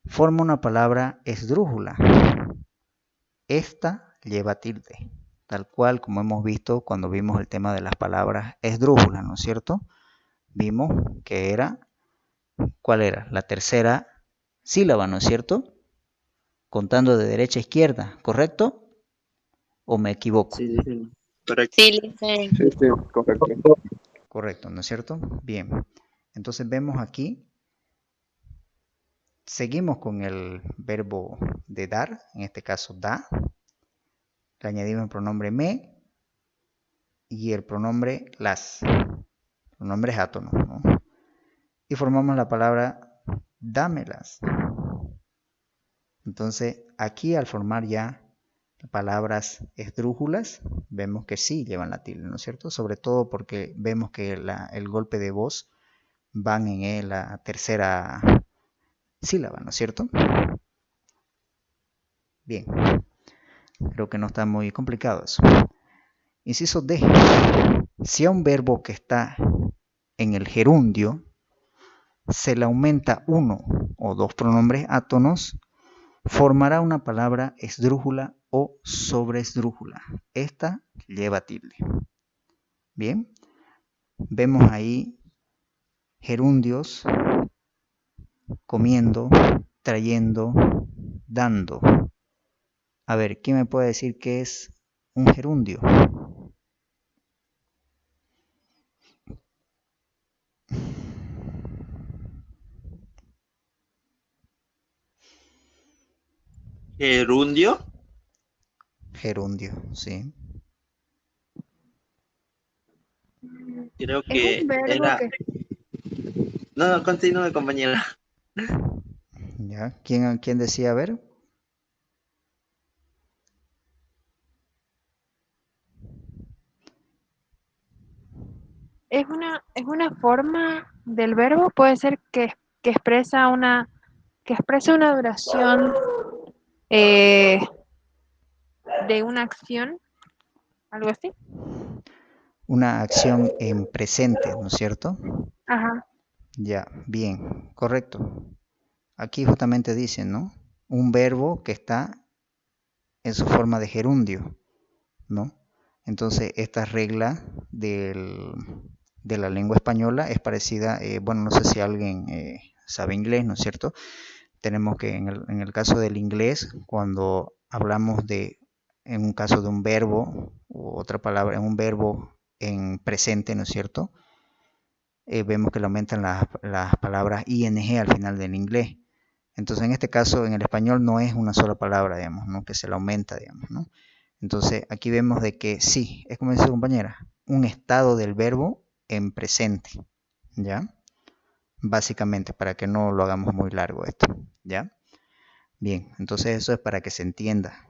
forma una palabra esdrújula. Esta lleva tilde, tal cual como hemos visto cuando vimos el tema de las palabras esdrújulas, ¿no es cierto? Vimos que era, ¿cuál era? La tercera sílaba, ¿no es cierto? Contando de derecha a izquierda, ¿correcto? ¿O me equivoco?
Sí, sí, correcto.
Sí,
correcto.
Correcto, ¿no es cierto? Bien. Entonces vemos aquí, seguimos con el verbo de dar, en este caso da. Le añadimos el pronombre me y el pronombre las. Pronombres átonos, ¿no? Y formamos la palabra dámelas. Entonces, aquí al formar ya palabras esdrújulas, vemos que sí llevan la tilde, ¿no es cierto? Sobre todo porque vemos que el golpe de voz van en la tercera sílaba, ¿no es cierto? Bien, creo que no está muy complicado eso. Inciso D. Si a un verbo que está en el gerundio se le aumenta uno o dos pronombres átonos, formará una palabra esdrújula o sobreesdrújula. Esta lleva tilde. Bien, vemos ahí gerundios, comiendo, trayendo, dando. A ver, ¿quién me puede decir qué es un gerundio?
¿Gerundio?
Gerundio, sí.
Creo que
Es un verbo
era...
que
No, continúe, compañera.
¿Ya? ¿Quién decía? A ver.
es una forma del verbo, puede ser que expresa una duración de una acción, algo así.
Una acción en presente, ¿no es cierto?
Ajá.
Ya, bien, correcto. Aquí justamente dice, ¿no? Un verbo que está en su forma de gerundio, ¿no? Entonces, esta regla de la lengua española es parecida, bueno, no sé si alguien sabe inglés, ¿no es cierto? Tenemos que en el caso del inglés, cuando hablamos en un caso de un verbo, u otra palabra, en un verbo en presente, ¿no es cierto? Vemos que le aumentan las palabras ing al final del inglés. Entonces, en este caso, en el español no es una sola palabra, digamos, ¿no? Que se le aumenta, digamos, ¿no? Entonces, aquí vemos de que sí, es como dice su compañera, un estado del verbo en presente, ¿ya? Básicamente, para que no lo hagamos muy largo esto, ¿ya? Bien, entonces eso es para que se entienda.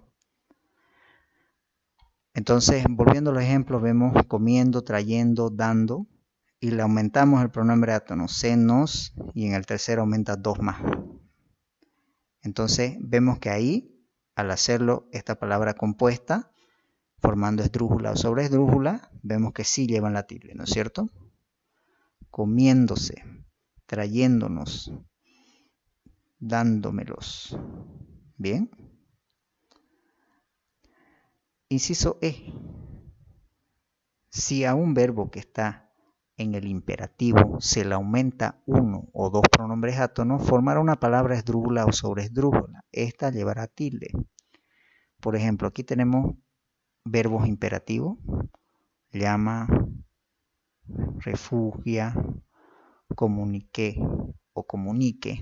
Entonces, volviendo a los ejemplos, vemos comiendo, trayendo, dando, y le aumentamos el pronombre átono, se, nos, y en el tercero aumenta dos más, Entonces vemos que ahí, al hacerlo esta palabra compuesta, formando esdrújula o sobreesdrújula, vemos que sí llevan la tilde, ¿no es cierto? Comiéndose, trayéndonos, dándomelos. Bien. Inciso E. Si a un verbo que está en el imperativo se le aumenta uno o dos pronombres átonos, formará una palabra esdrújula o sobreesdrújula. Esta llevará tilde. Por ejemplo, aquí tenemos verbos imperativos. Llama, refugia, comuniqué o comunique.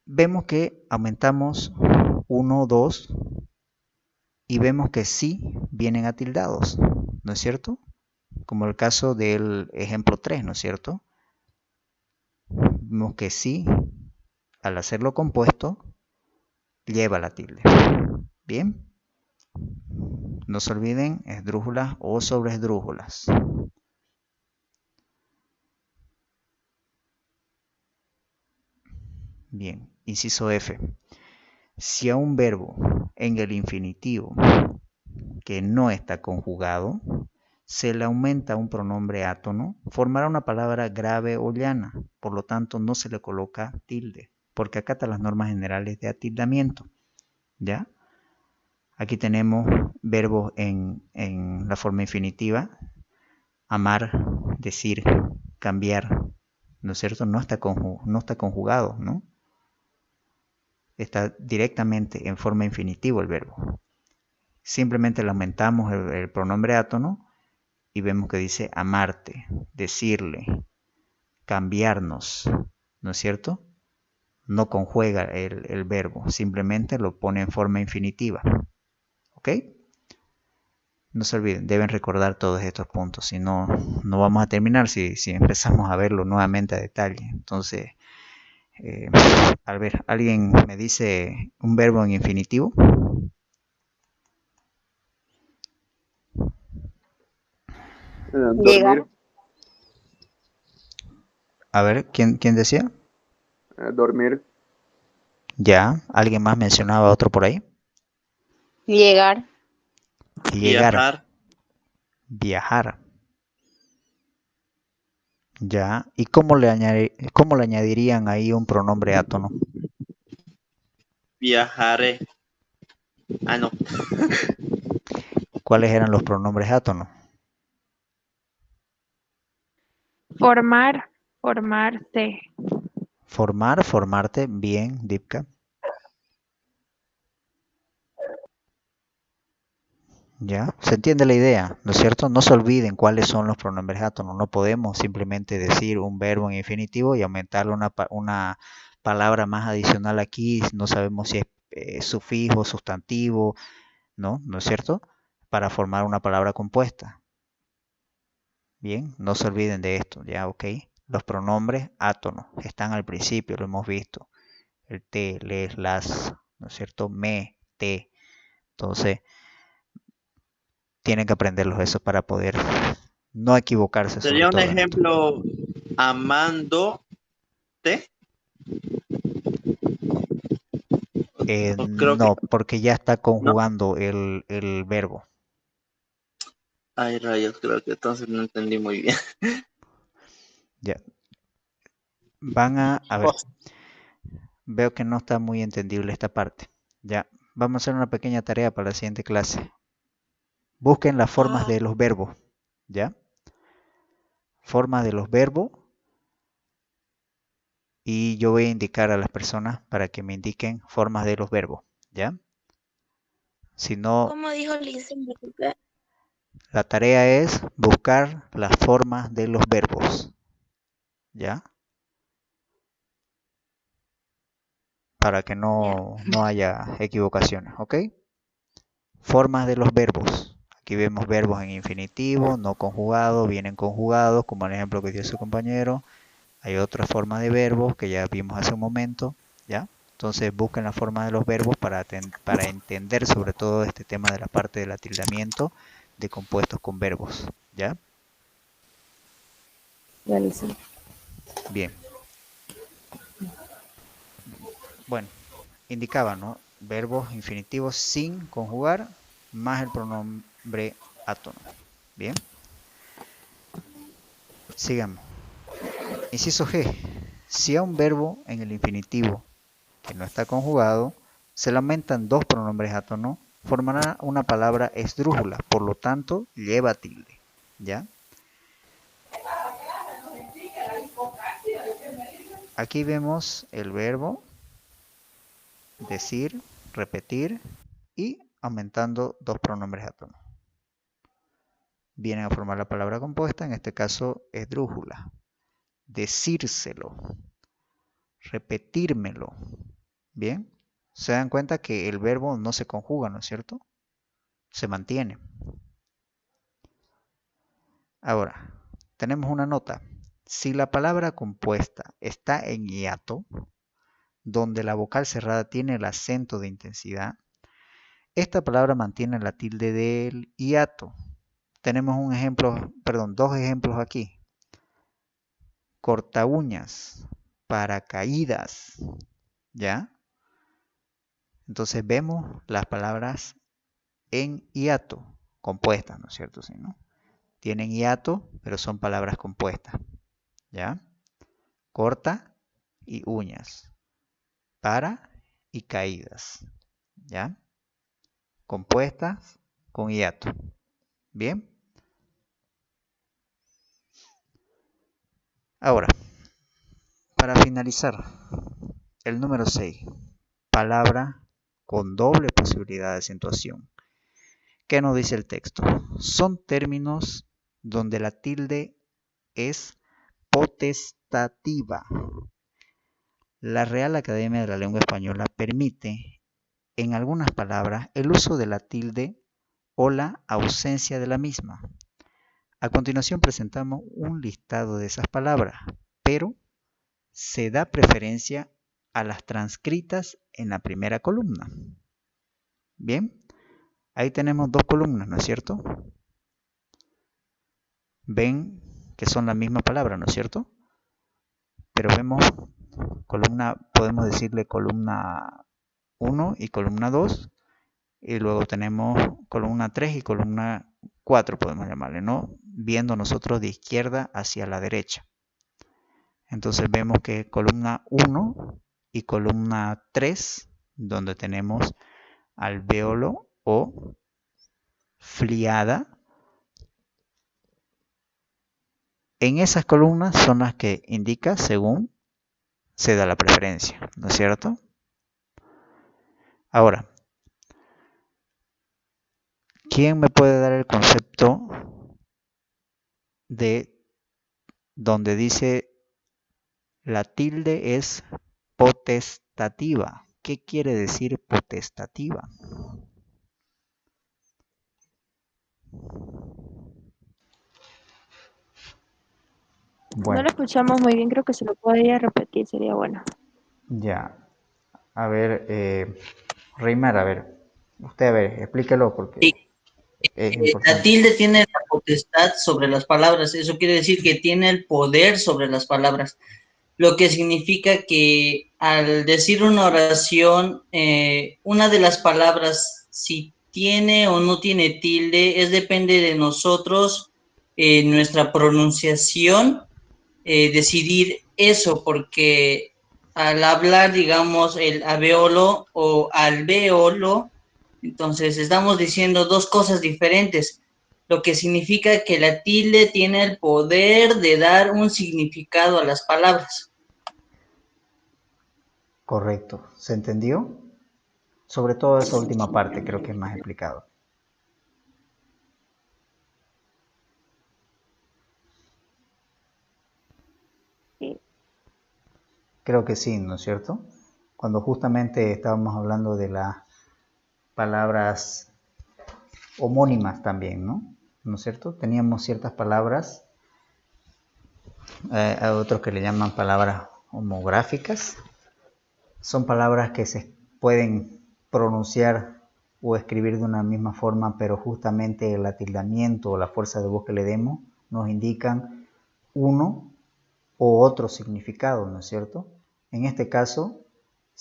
Vemos que aumentamos 1, 2 y vemos que sí vienen atildados, ¿no es cierto? Como el caso del ejemplo 3, ¿no es cierto? Vemos que sí, al hacerlo compuesto, lleva la tilde. Bien. No se olviden esdrújulas o sobreesdrújulas. Bien, inciso F. Si a un verbo en el infinitivo que no está conjugado se le aumenta un pronombre átono, formará una palabra grave o llana. Por lo tanto, no se le coloca tilde, porque acata las normas generales de atildamiento. ¿Ya? Aquí tenemos verbos en la forma infinitiva. Amar, decir, cambiar, ¿no es cierto? No está conjugado, ¿no? Está directamente en forma infinitiva el verbo. Simplemente le aumentamos el pronombre átono y vemos que dice amarte, decirle, cambiarnos, ¿no es cierto? No conjuga el verbo, simplemente lo pone en forma infinitiva. ¿Ok? No se olviden, deben recordar todos estos puntos, si no, no vamos a terminar si empezamos a verlo nuevamente a detalle. Entonces, a ver, ¿alguien me dice un verbo en infinitivo?
Dormir.
A ver, ¿quién decía?
Dormir.
Ya, ¿alguien más mencionaba otro por ahí?
Llegar.
Llegar. Viajar. Ya, ¿y cómo le añadirían ahí un pronombre átono?
Viajaré. Ah, no.
¿Cuáles eran los pronombres átonos?
Formar, formarse.
Formar, formarte, bien, Dipka. ¿Ya? ¿Se entiende la idea? ¿No es cierto? No se olviden cuáles son los pronombres átonos. No podemos simplemente decir un verbo en infinitivo y aumentarle una palabra más adicional aquí. No sabemos si es sufijo, sustantivo, ¿no? ¿No es cierto? Para formar una palabra compuesta. Bien, no se olviden de esto, ¿ya? ¿Ok? Los pronombres átonos están al principio, lo hemos visto. El te, les, las, ¿no es cierto? Me, te. Entonces, tienen que aprenderlos eso para poder no equivocarse.
Sería un
sobre todo
ejemplo, amándote.
No, porque ya está conjugando el verbo.
Ay, rayos, creo que entonces no entendí muy bien.
Ya. Van a ver. Veo que no está muy entendible esta parte. Ya. Vamos a hacer una pequeña tarea para la siguiente clase. Busquen las formas de los verbos. ¿Ya? Formas de los verbos. Y yo voy a indicar a las personas para que me indiquen formas de los verbos. ¿Ya? Si no,
¿Cómo dijo Lisen?
la tarea es buscar las formas de los verbos. ¿Ya? Para que no haya equivocaciones. ¿Ok? Formas de los verbos. Aquí vemos verbos en infinitivo, no conjugados, vienen conjugados, como el ejemplo que dio su compañero. Hay otras formas de verbos que ya vimos hace un momento. ¿Ya? Entonces busquen la forma de los verbos para entender sobre todo este tema de la parte del atildamiento de compuestos con verbos. ¿Ya?
Ya, Lisen.
Bien. bueno, indicaba, ¿no? Verbos infinitivos sin conjugar más el pronombre átono. Bien. Sigamos. Inciso G. Si a un verbo en el infinitivo que no está conjugado se le aumentan dos pronombres átono, formará una palabra esdrújula, por lo tanto lleva tilde. ¿Ya? Aquí vemos el verbo decir, repetir y aumentando dos pronombres átono. Vienen a formar la palabra compuesta, en este caso esdrújula. Decírselo, repetírmelo. Bien, se dan cuenta que el verbo no se conjuga, ¿no es cierto? Se mantiene. Ahora, tenemos una nota. Si la palabra compuesta está en hiato, donde la vocal cerrada tiene el acento de intensidad, esta palabra mantiene la tilde del hiato. Tenemos un ejemplo, perdón, dos ejemplos aquí. Corta uñas, paracaídas, ¿ya? Entonces vemos las palabras en hiato, compuestas, ¿no es cierto? Sí, ¿no? Tienen hiato, pero son palabras compuestas, ¿ya? Corta y uñas, para y caídas, ¿ya? Compuestas con hiato, ¿bien? Ahora, para finalizar, el número 6, palabra con doble posibilidad de acentuación. ¿Qué nos dice el texto? Son términos donde la tilde es potestativa. La Real Academia de la Lengua Española permite en algunas palabras el uso de la tilde o la ausencia de la misma. A continuación presentamos un listado de esas palabras, pero se da preferencia a las transcritas en la primera columna. Bien, ahí tenemos dos columnas, ¿no es cierto? Ven que son la misma palabra, ¿no es cierto? Pero vemos columna, podemos decirle columna 1 y columna 2, y luego tenemos columna 3 y columna 4, podemos llamarle, ¿no? Viendo nosotros de izquierda hacia la derecha. Entonces vemos que columna 1 y columna 3, donde tenemos alvéolo o fliada, en esas columnas son las que indica según se da la preferencia, ¿no es cierto? Ahora, ¿quién me puede dar el concepto de donde dice la tilde es potestativa? ¿Qué quiere decir potestativa?
No lo escuchamos muy bien, creo que se lo podría repetir, sería bueno.
Ya. A ver, Reymar, a ver. Usted, a ver, explíquelo porque es importante.
La tilde tiene la potestad sobre las palabras, eso quiere decir que tiene el poder sobre las palabras, lo que significa que al decir una oración, una de las palabras, si tiene o no tiene tilde, depende de nosotros, nuestra pronunciación, decidir eso, porque al hablar, digamos, el alvéolo o alvéolo, entonces estamos diciendo dos cosas diferentes, lo que significa que la tilde tiene el poder de dar un significado a las palabras.
Correcto. ¿Se entendió? Sobre todo esa última parte, creo que es más explicado.
Sí.
Creo que sí, ¿no es cierto? Cuando justamente estábamos hablando de las palabras homónimas también, ¿no? ¿No es cierto? Teníamos ciertas palabras, hay otros que le llaman palabras homográficas. Son palabras que se pueden pronunciar o escribir de una misma forma, pero justamente el atildamiento o la fuerza de voz que le demos nos indican uno o otro significado, ¿no es cierto? En este caso,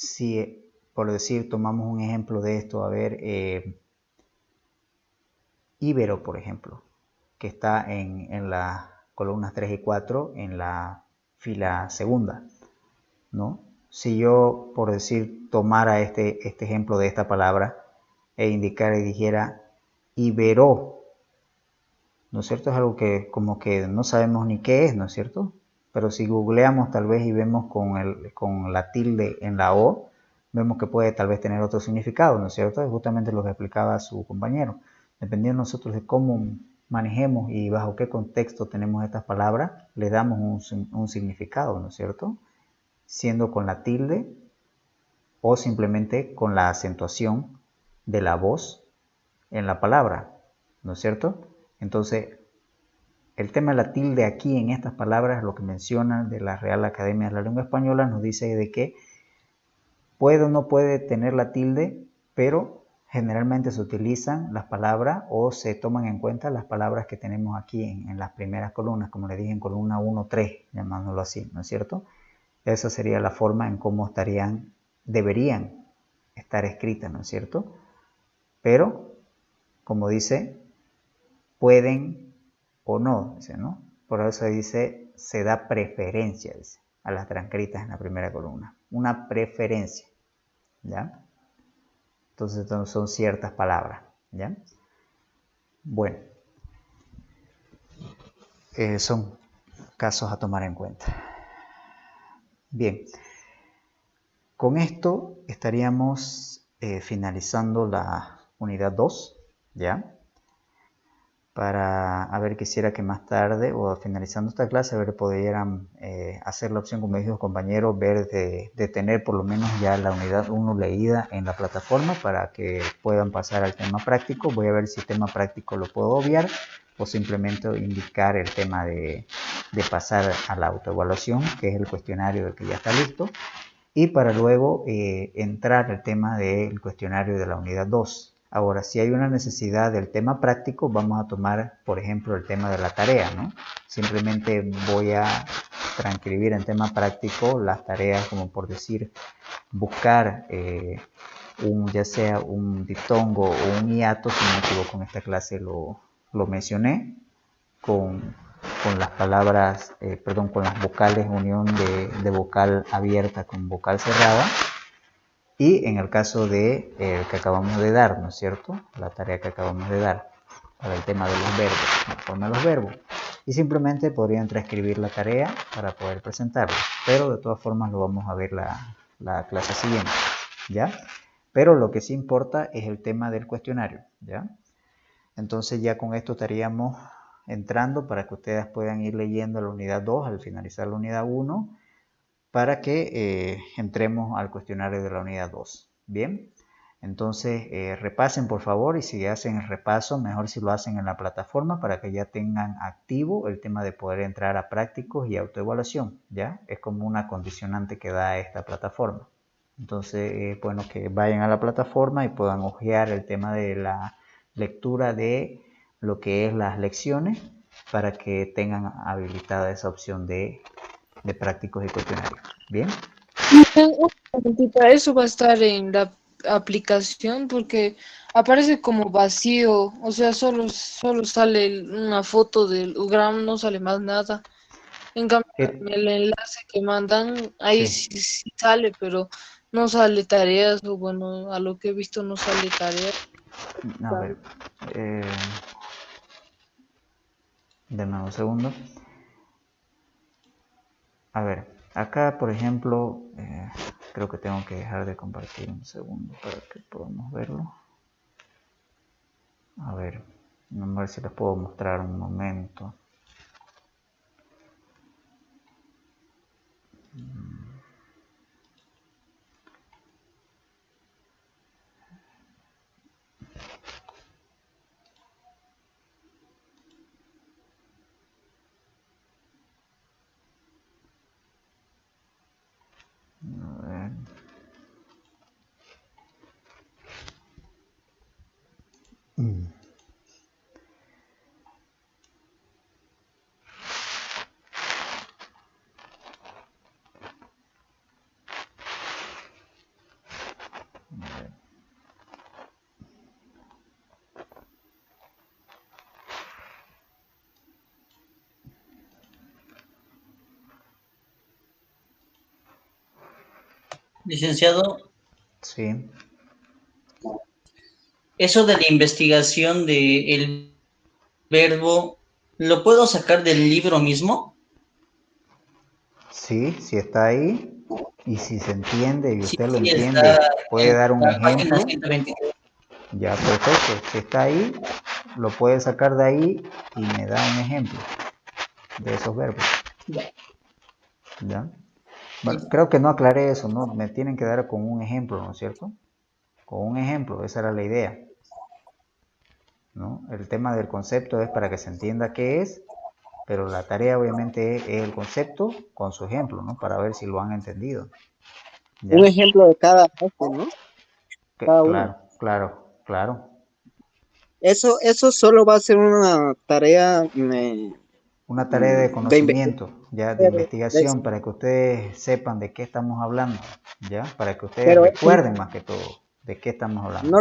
si, por decir, tomamos un ejemplo de esto, a ver, Ibero, por ejemplo, que está en las columnas 3 y 4 en la fila segunda, ¿no? Si yo, por decir, tomara este ejemplo de esta palabra e indicara y dijera Ibero, ¿no es cierto? Es algo que como que no sabemos ni qué es, ¿no es cierto? Pero si googleamos tal vez y vemos con la tilde en la O, vemos que puede tal vez tener otro significado, ¿no es cierto? Es justamente lo que explicaba su compañero. Dependiendo nosotros de cómo manejemos y bajo qué contexto tenemos estas palabras, le damos un significado, ¿no es cierto? Siendo con la tilde o simplemente con la acentuación de la voz en la palabra, ¿no es cierto? Entonces, el tema de la tilde aquí en estas palabras, lo que menciona de la Real Academia de la Lengua Española, nos dice de que puede o no puede tener la tilde, pero generalmente se utilizan las palabras o se toman en cuenta las palabras que tenemos aquí en las primeras columnas, como le dije, en columna 1, 3, llamándolo así, ¿no es cierto? Esa sería la forma en cómo deberían estar escritas, ¿no es cierto? Pero, como dice, pueden o no, dice, ¿no? Por eso dice, se da preferencia, dice, a las transcritas en la primera columna. Una preferencia, ¿ya? Entonces son ciertas palabras, ¿ya? Bueno, son casos a tomar en cuenta. Bien, con esto estaríamos finalizando la unidad 2, ¿ya? A ver, quisiera que más tarde o finalizando esta clase, a ver, pudieran hacer la opción, como dijo el compañero, ver de tener por lo menos ya la unidad 1 leída en la plataforma para que puedan pasar al tema práctico. Voy a ver si el tema práctico lo puedo obviar o simplemente indicar el tema de pasar a la autoevaluación, que es el cuestionario del que ya está listo, y para luego entrar al tema del cuestionario de la unidad 2. Ahora, si hay una necesidad del tema práctico, vamos a tomar, por ejemplo, el tema de la tarea, ¿no? Simplemente voy a transcribir en tema práctico las tareas, como por decir, buscar ya sea un diptongo o un hiato, si no me equivoco, en esta clase lo mencioné, con las palabras, con las vocales, unión de vocal abierta con vocal cerrada. Y en el caso de que acabamos de dar, ¿no es cierto? La tarea que acabamos de dar para el tema de los verbos, la forma de los verbos. Y simplemente podrían transcribir la tarea para poder presentarla. Pero de todas formas lo vamos a ver la clase siguiente, ¿ya? Pero lo que sí importa es el tema del cuestionario, ¿ya? Entonces ya con esto estaríamos entrando para que ustedes puedan ir leyendo la unidad 2 al finalizar la unidad 1. Para que entremos al cuestionario de la unidad 2. Bien, entonces repasen por favor, y si hacen el repaso, mejor si lo hacen en la plataforma para que ya tengan activo el tema de poder entrar a prácticos y autoevaluación, ¿ya? Es como una condicionante que da esta plataforma. Entonces, bueno, que vayan a la plataforma y puedan hojear el tema de la lectura de lo que es las lecciones para que tengan habilitada esa opción de prácticos y cuestionarios. ¿Bien?
Una preguntita, eso va a estar en la aplicación porque aparece como vacío, o sea, solo sale una foto del Ugram, no sale más nada. En cambio, el enlace que mandan, ahí sí sale, pero no sale tareas, o bueno, a lo que he visto no sale tareas.
A ver, denme un segundo. A ver, acá por ejemplo, creo que tengo que dejar de compartir un segundo para que podamos verlo. A ver si les puedo mostrar un momento. A ver.
Licenciado,
Sí.
eso de la investigación del verbo, ¿lo puedo sacar del libro mismo?
Sí, si está ahí y si se entiende y
Sí,
usted lo
sí,
entiende,
está
puede
en
dar un
la página
ejemplo.
123.
Ya, perfecto. Si está ahí, lo puede sacar de ahí y me da un ejemplo de esos verbos. ¿Ya? Bueno, creo que no aclaré eso, ¿no? Me tienen que dar con un ejemplo, ¿no es cierto? Con un ejemplo, esa era la idea, ¿no? El tema del concepto es para que se entienda qué es, pero la tarea obviamente es el concepto con su ejemplo, ¿no? Para ver si lo han entendido. ¿Ya?
Un ejemplo de cada parte, ¿no? Cada uno.
Claro.
Eso solo va a ser una tarea
Una tarea de
de investigación.
conocimiento, ya, de investigación, para que ustedes sepan de qué estamos hablando, ya, para que ustedes
Pero
recuerden más que todo de qué estamos hablando.
no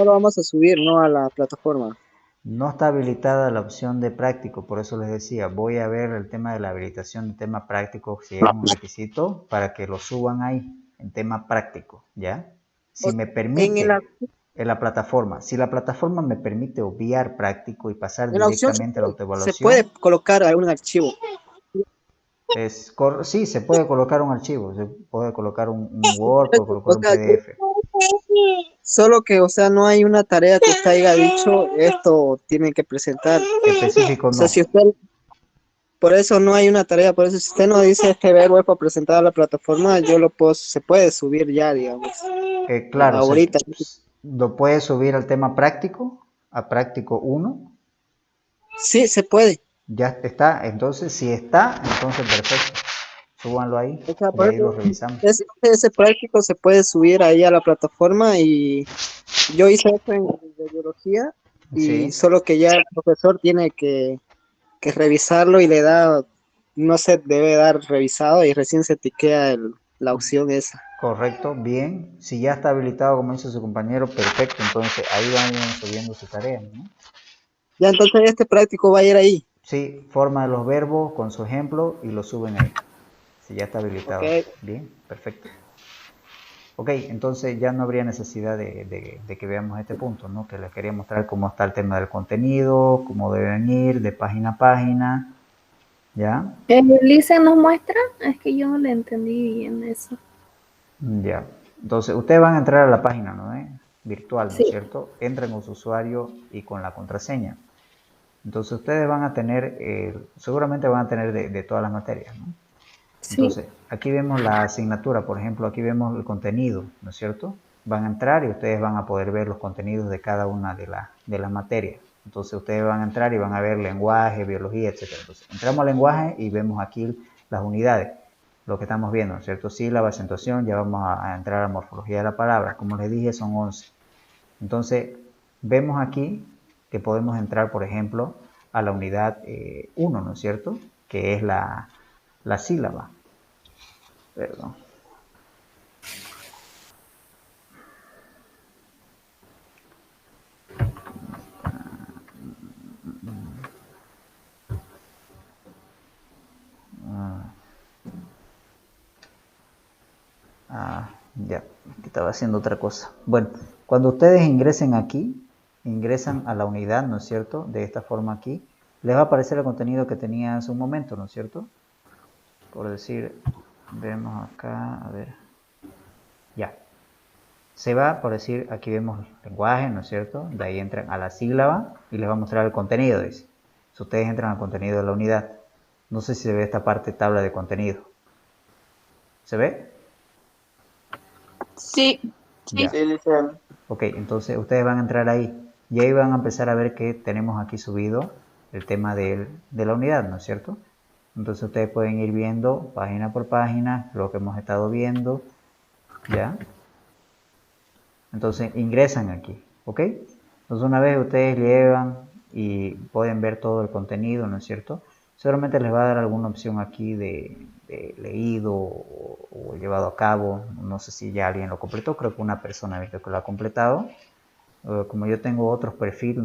lo vamos a subir, ¿no? A la plataforma.
No está habilitada la opción de práctico, por eso les decía, voy a ver el tema de la habilitación de tema práctico, si es un requisito, para que lo suban ahí, en tema práctico, ¿ya? Si me permite, en la plataforma, si la plataforma me permite obviar práctico y pasar
En la opción
directamente a la
se
autoevaluación,
puede colocar algún archivo.
sí, se puede colocar un archivo, se puede colocar un Word, puede colocar un PDF.
Solo que, o sea, no hay una tarea que usted haya dicho, esto tiene que presentar.
Específico
O sea,
no.
si usted, por eso no hay una tarea, por eso si usted no dice este verbo es para presentar a la plataforma, yo lo puedo, se puede subir ya, digamos.
Claro,
Ahorita.
lo puede subir al tema práctico, a práctico 1.
Sí, se puede.
Ya está, entonces si está, entonces perfecto. Súbanlo ahí
O sea,
y ahí lo revisamos.
ese práctico se puede subir ahí a la plataforma y yo hice eso en de biología y
Sí.
solo que ya el profesor tiene que revisarlo y le da, no se debe dar revisado y recién se tiquea la opción esa.
Correcto, bien. Si ya está habilitado, como dice su compañero, perfecto. Entonces ahí van subiendo su tarea, ¿no?
Ya, entonces este práctico va a ir ahí.
Sí, forma los verbos con su ejemplo y lo suben ahí. Si ya está habilitado.
Okay.
Bien, perfecto. Ok, entonces ya no habría necesidad de que veamos este punto, ¿no? Que les quería mostrar cómo está el tema del contenido, cómo deben ir de página a página, ¿ya?
Lisa nos muestra, es que yo no le entendí bien eso.
Ya. Entonces, ustedes van a entrar a la página, ¿no? Virtual, ¿no es
Sí.
cierto? Entran con su usuario y con la contraseña. Entonces, ustedes van a tener, seguramente van a tener de todas las materias, ¿no?
Sí.
Entonces, aquí vemos la asignatura, por ejemplo, aquí vemos el contenido, ¿no es cierto? Van a entrar y ustedes van a poder ver los contenidos de cada una de las materias. Entonces, ustedes van a entrar y van a ver lenguaje, biología, etc. Entonces, entramos al lenguaje y vemos aquí las unidades, lo que estamos viendo, ¿no es cierto? Sílaba, acentuación, ya vamos a entrar a morfología de la palabra. Como les dije, son 11. Entonces, vemos aquí que podemos entrar, por ejemplo, a la unidad 1, ¿no es cierto? Que es la sílaba. Perdón. Ya, estaba haciendo otra cosa. Bueno, cuando ustedes ingresen aquí, ingresan a la unidad, ¿no es cierto? De esta forma aquí, les va a aparecer el contenido que tenía hace un momento, ¿no es cierto? Por decir, vemos acá, a ver, ya. Se va, por decir, aquí vemos el lenguaje, ¿no es cierto? De ahí entran a la sílaba y les va a mostrar el contenido, dice. Si ustedes entran al contenido de la unidad, no sé si se ve esta parte tabla de contenido. ¿Se ve?
Sí.
Ya. Ok, entonces ustedes van a entrar ahí y ahí van a empezar a ver que tenemos aquí subido el tema de la unidad, ¿no es cierto? Entonces ustedes pueden ir viendo página por página lo que hemos estado viendo, ¿ya? Entonces ingresan aquí, ¿ok? Entonces una vez ustedes llevan y pueden ver todo el contenido, ¿no es cierto? Seguramente les va a dar alguna opción aquí de leído o llevado a cabo. No sé si ya alguien lo completó, creo que una persona ha visto que lo ha completado. Como yo tengo otros perfiles,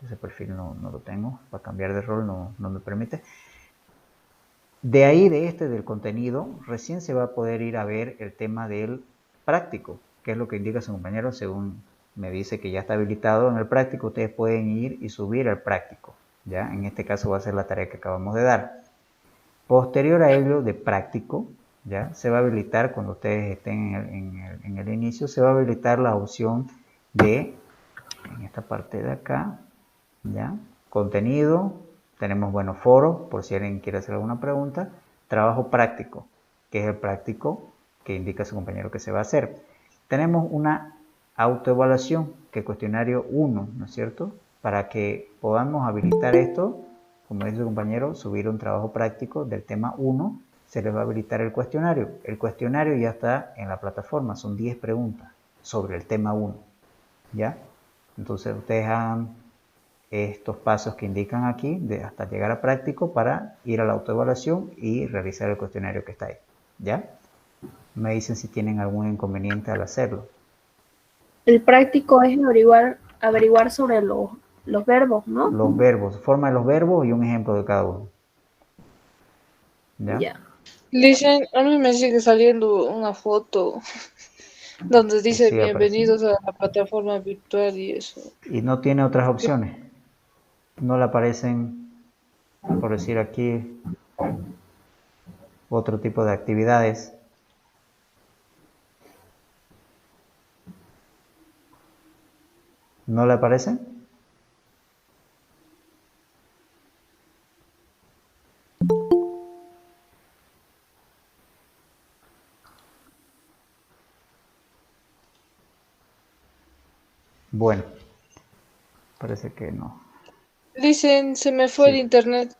ese perfil no lo tengo, para cambiar de rol no me permite. De ahí, del contenido, recién se va a poder ir a ver el tema del práctico, que es lo que indica su compañero según me dice que ya está habilitado. En el práctico ustedes pueden ir y subir el práctico, ¿ya? En este caso va a ser la tarea que acabamos de dar. Posterior a ello, de práctico, ¿ya? Se va a habilitar, cuando ustedes estén en el inicio, se va a habilitar la opción de, en esta parte de acá, ¿ya? Contenido, tenemos, bueno, foro, por si alguien quiere hacer alguna pregunta. Trabajo práctico, que es el práctico que indica su compañero que se va a hacer. Tenemos una autoevaluación, que es cuestionario 1, ¿no es cierto? Para que podamos habilitar esto, como dice su compañero, subir un trabajo práctico del tema 1, se les va a habilitar el cuestionario. El cuestionario ya está en la plataforma, son 10 preguntas sobre el tema 1, ¿ya? Entonces ustedes hagan estos pasos que indican aquí hasta llegar a práctico para ir a la autoevaluación y realizar el cuestionario que está ahí, ¿ya? Me dicen si tienen algún inconveniente al hacerlo.
El práctico es averiguar sobre los verbos, ¿no?
Los verbos, forma de los verbos y un ejemplo de cada uno. ¿Ya?
Dicen, a mí me sigue saliendo una foto donde dice
Sí,
bienvenidos a la plataforma virtual y eso.
Y no tiene otras opciones. No le aparecen, por decir aquí, otro tipo de actividades. ¿No le aparecen? Bueno, parece que no.
Dicen, se me fue el internet.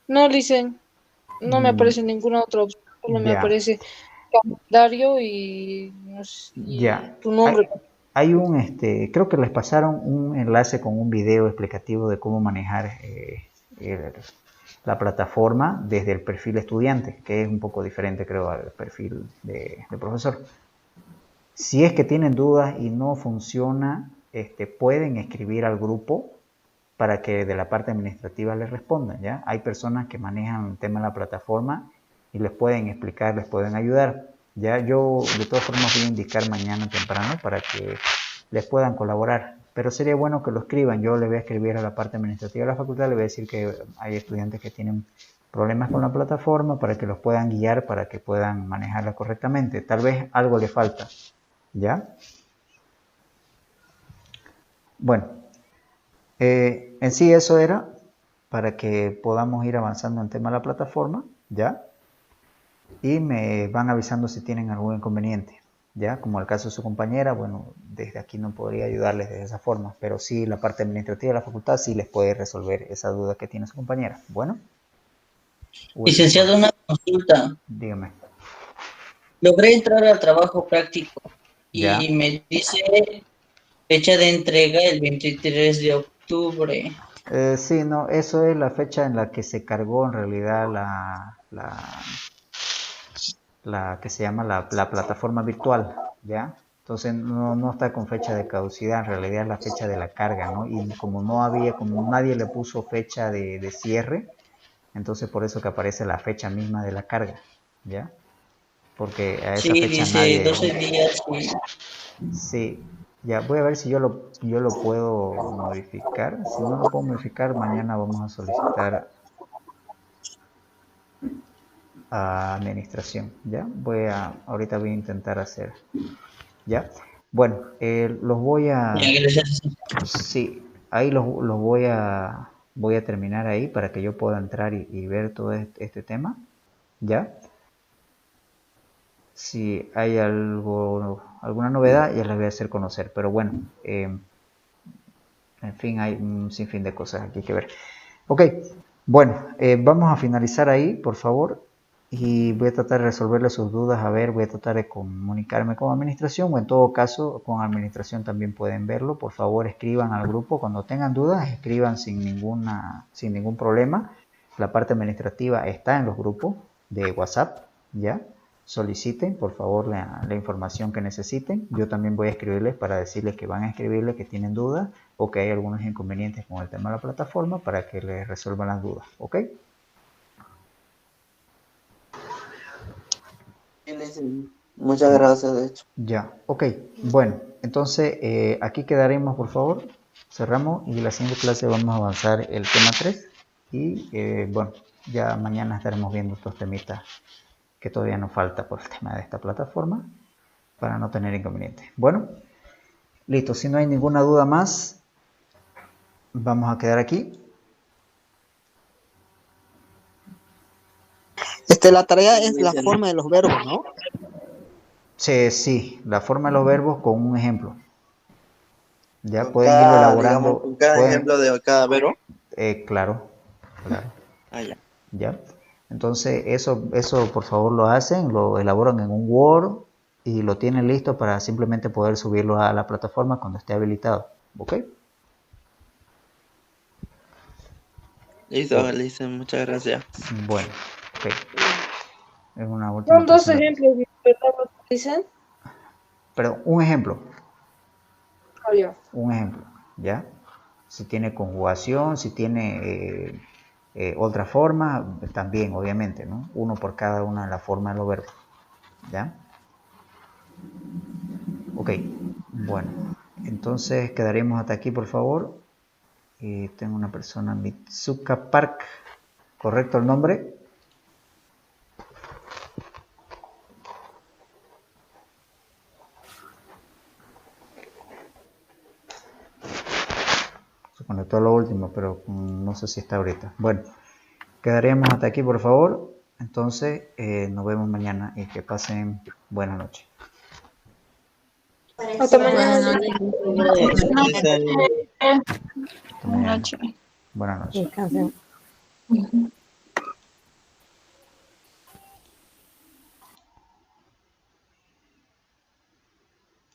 No, dicen, no me aparece ninguna otra opción. Solo me
Ya.
aparece calendario y, no sé, y
Ya.
tu nombre.
Hay un, creo que les pasaron un enlace con un video explicativo de cómo manejar la plataforma desde el perfil estudiante, que es un poco diferente, creo, al perfil de profesor. Si es que tienen dudas y no funciona, pueden escribir al grupo para que de la parte administrativa les respondan, ¿ya? Hay personas que manejan el tema de la plataforma y les pueden explicar, les pueden ayudar. Ya yo de todas formas voy a indicar mañana temprano para que les puedan colaborar, pero sería bueno que lo escriban. Yo le voy a escribir a la parte administrativa de la facultad, le voy a decir que hay estudiantes que tienen problemas con la plataforma para que los puedan guiar, para que puedan manejarla correctamente. Tal vez algo le falta, ¿ya? Bueno, en sí eso era para que podamos ir avanzando en el tema de la plataforma, ¿ya? Y me van avisando si tienen algún inconveniente, ¿ya? Como el caso de su compañera, bueno, desde aquí no podría ayudarles de esa forma, pero sí la parte administrativa de la facultad sí les puede resolver esa duda que tiene su compañera. Bueno.
Licenciado, una consulta.
Dígame.
Logré entrar al trabajo práctico y
¿Ya?
me dice fecha de entrega el 23 de octubre.
Sí, no, eso es la fecha en la que se cargó en realidad la que se llama la plataforma virtual, ¿ya? Entonces no está con fecha de caducidad, en realidad es la fecha de la carga, ¿no? Y como nadie le puso fecha de cierre, entonces por eso que aparece la fecha misma de la carga, ¿ya? Porque a esa
Sí,
fecha
dice
nadie...
12 días.
Sí, ya voy a ver si yo lo puedo modificar. Si no lo puedo modificar, mañana vamos a solicitar a administración, ¿ya? Ahorita voy a intentar hacer, ¿ya? Bueno, los voy a... Sí, ahí los voy a terminar ahí para que yo pueda entrar y ver todo este tema, ¿ya? Si hay alguna novedad, ya les voy a hacer conocer, pero bueno, en fin, hay un sinfín de cosas aquí que ver. Ok, bueno, vamos a finalizar ahí, por favor, y voy a tratar de resolverle sus dudas. A ver, voy a tratar de comunicarme con administración, o en todo caso, con administración también pueden verlo. Por favor, escriban al grupo. Cuando tengan dudas, escriban sin ningún problema. La parte administrativa está en los grupos de WhatsApp, ¿ya? Soliciten, por favor, la información que necesiten. Yo también voy a escribirles para decirles que van a escribirles que tienen dudas o que hay algunos inconvenientes con el tema de la plataforma para que les resuelvan las dudas, ¿ok?
Licen. Muchas gracias, de hecho.
Ya, ok. Bueno, entonces aquí quedaremos, por favor. Cerramos y la siguiente clase vamos a avanzar el tema 3. Y bueno, ya mañana estaremos viendo estos temitas que todavía nos falta por el tema de esta plataforma para no tener inconvenientes. Bueno, listo. Si no hay ninguna duda más, vamos a quedar aquí.
La tarea es la forma de los verbos, ¿no?
Sí, la forma de los verbos con un ejemplo. Ya
Con
pueden
cada,
irlo elaborando.
digamos, con cada ejemplo de cada verbo.
Claro.
Ah, ya.
¿Ya? Entonces, eso por favor lo hacen, lo elaboran en un Word y lo tienen listo para simplemente poder subirlo a la plataforma cuando esté habilitado. ¿Ok?
Listo, Licen, muchas gracias.
Bueno, ok. Es una última
Son dos
presentación.
ejemplos que interpretamos, dicen.
Perdón, un ejemplo.
Oh, ya.
Un ejemplo, ¿ya? Si tiene conjugación, si tiene otra forma, también, obviamente, ¿no? Uno por cada una de las formas de los verbos, ¿ya? Ok, bueno, entonces quedaremos hasta aquí, por favor. Tengo una persona, Mitsuka Park, ¿correcto el nombre? Se conectó a lo último, pero no sé si está ahorita. Bueno, quedaremos hasta aquí, por favor. Entonces, nos vemos mañana y que pasen buena noche.
Hasta mañana.
Buenas noches.
Descansen.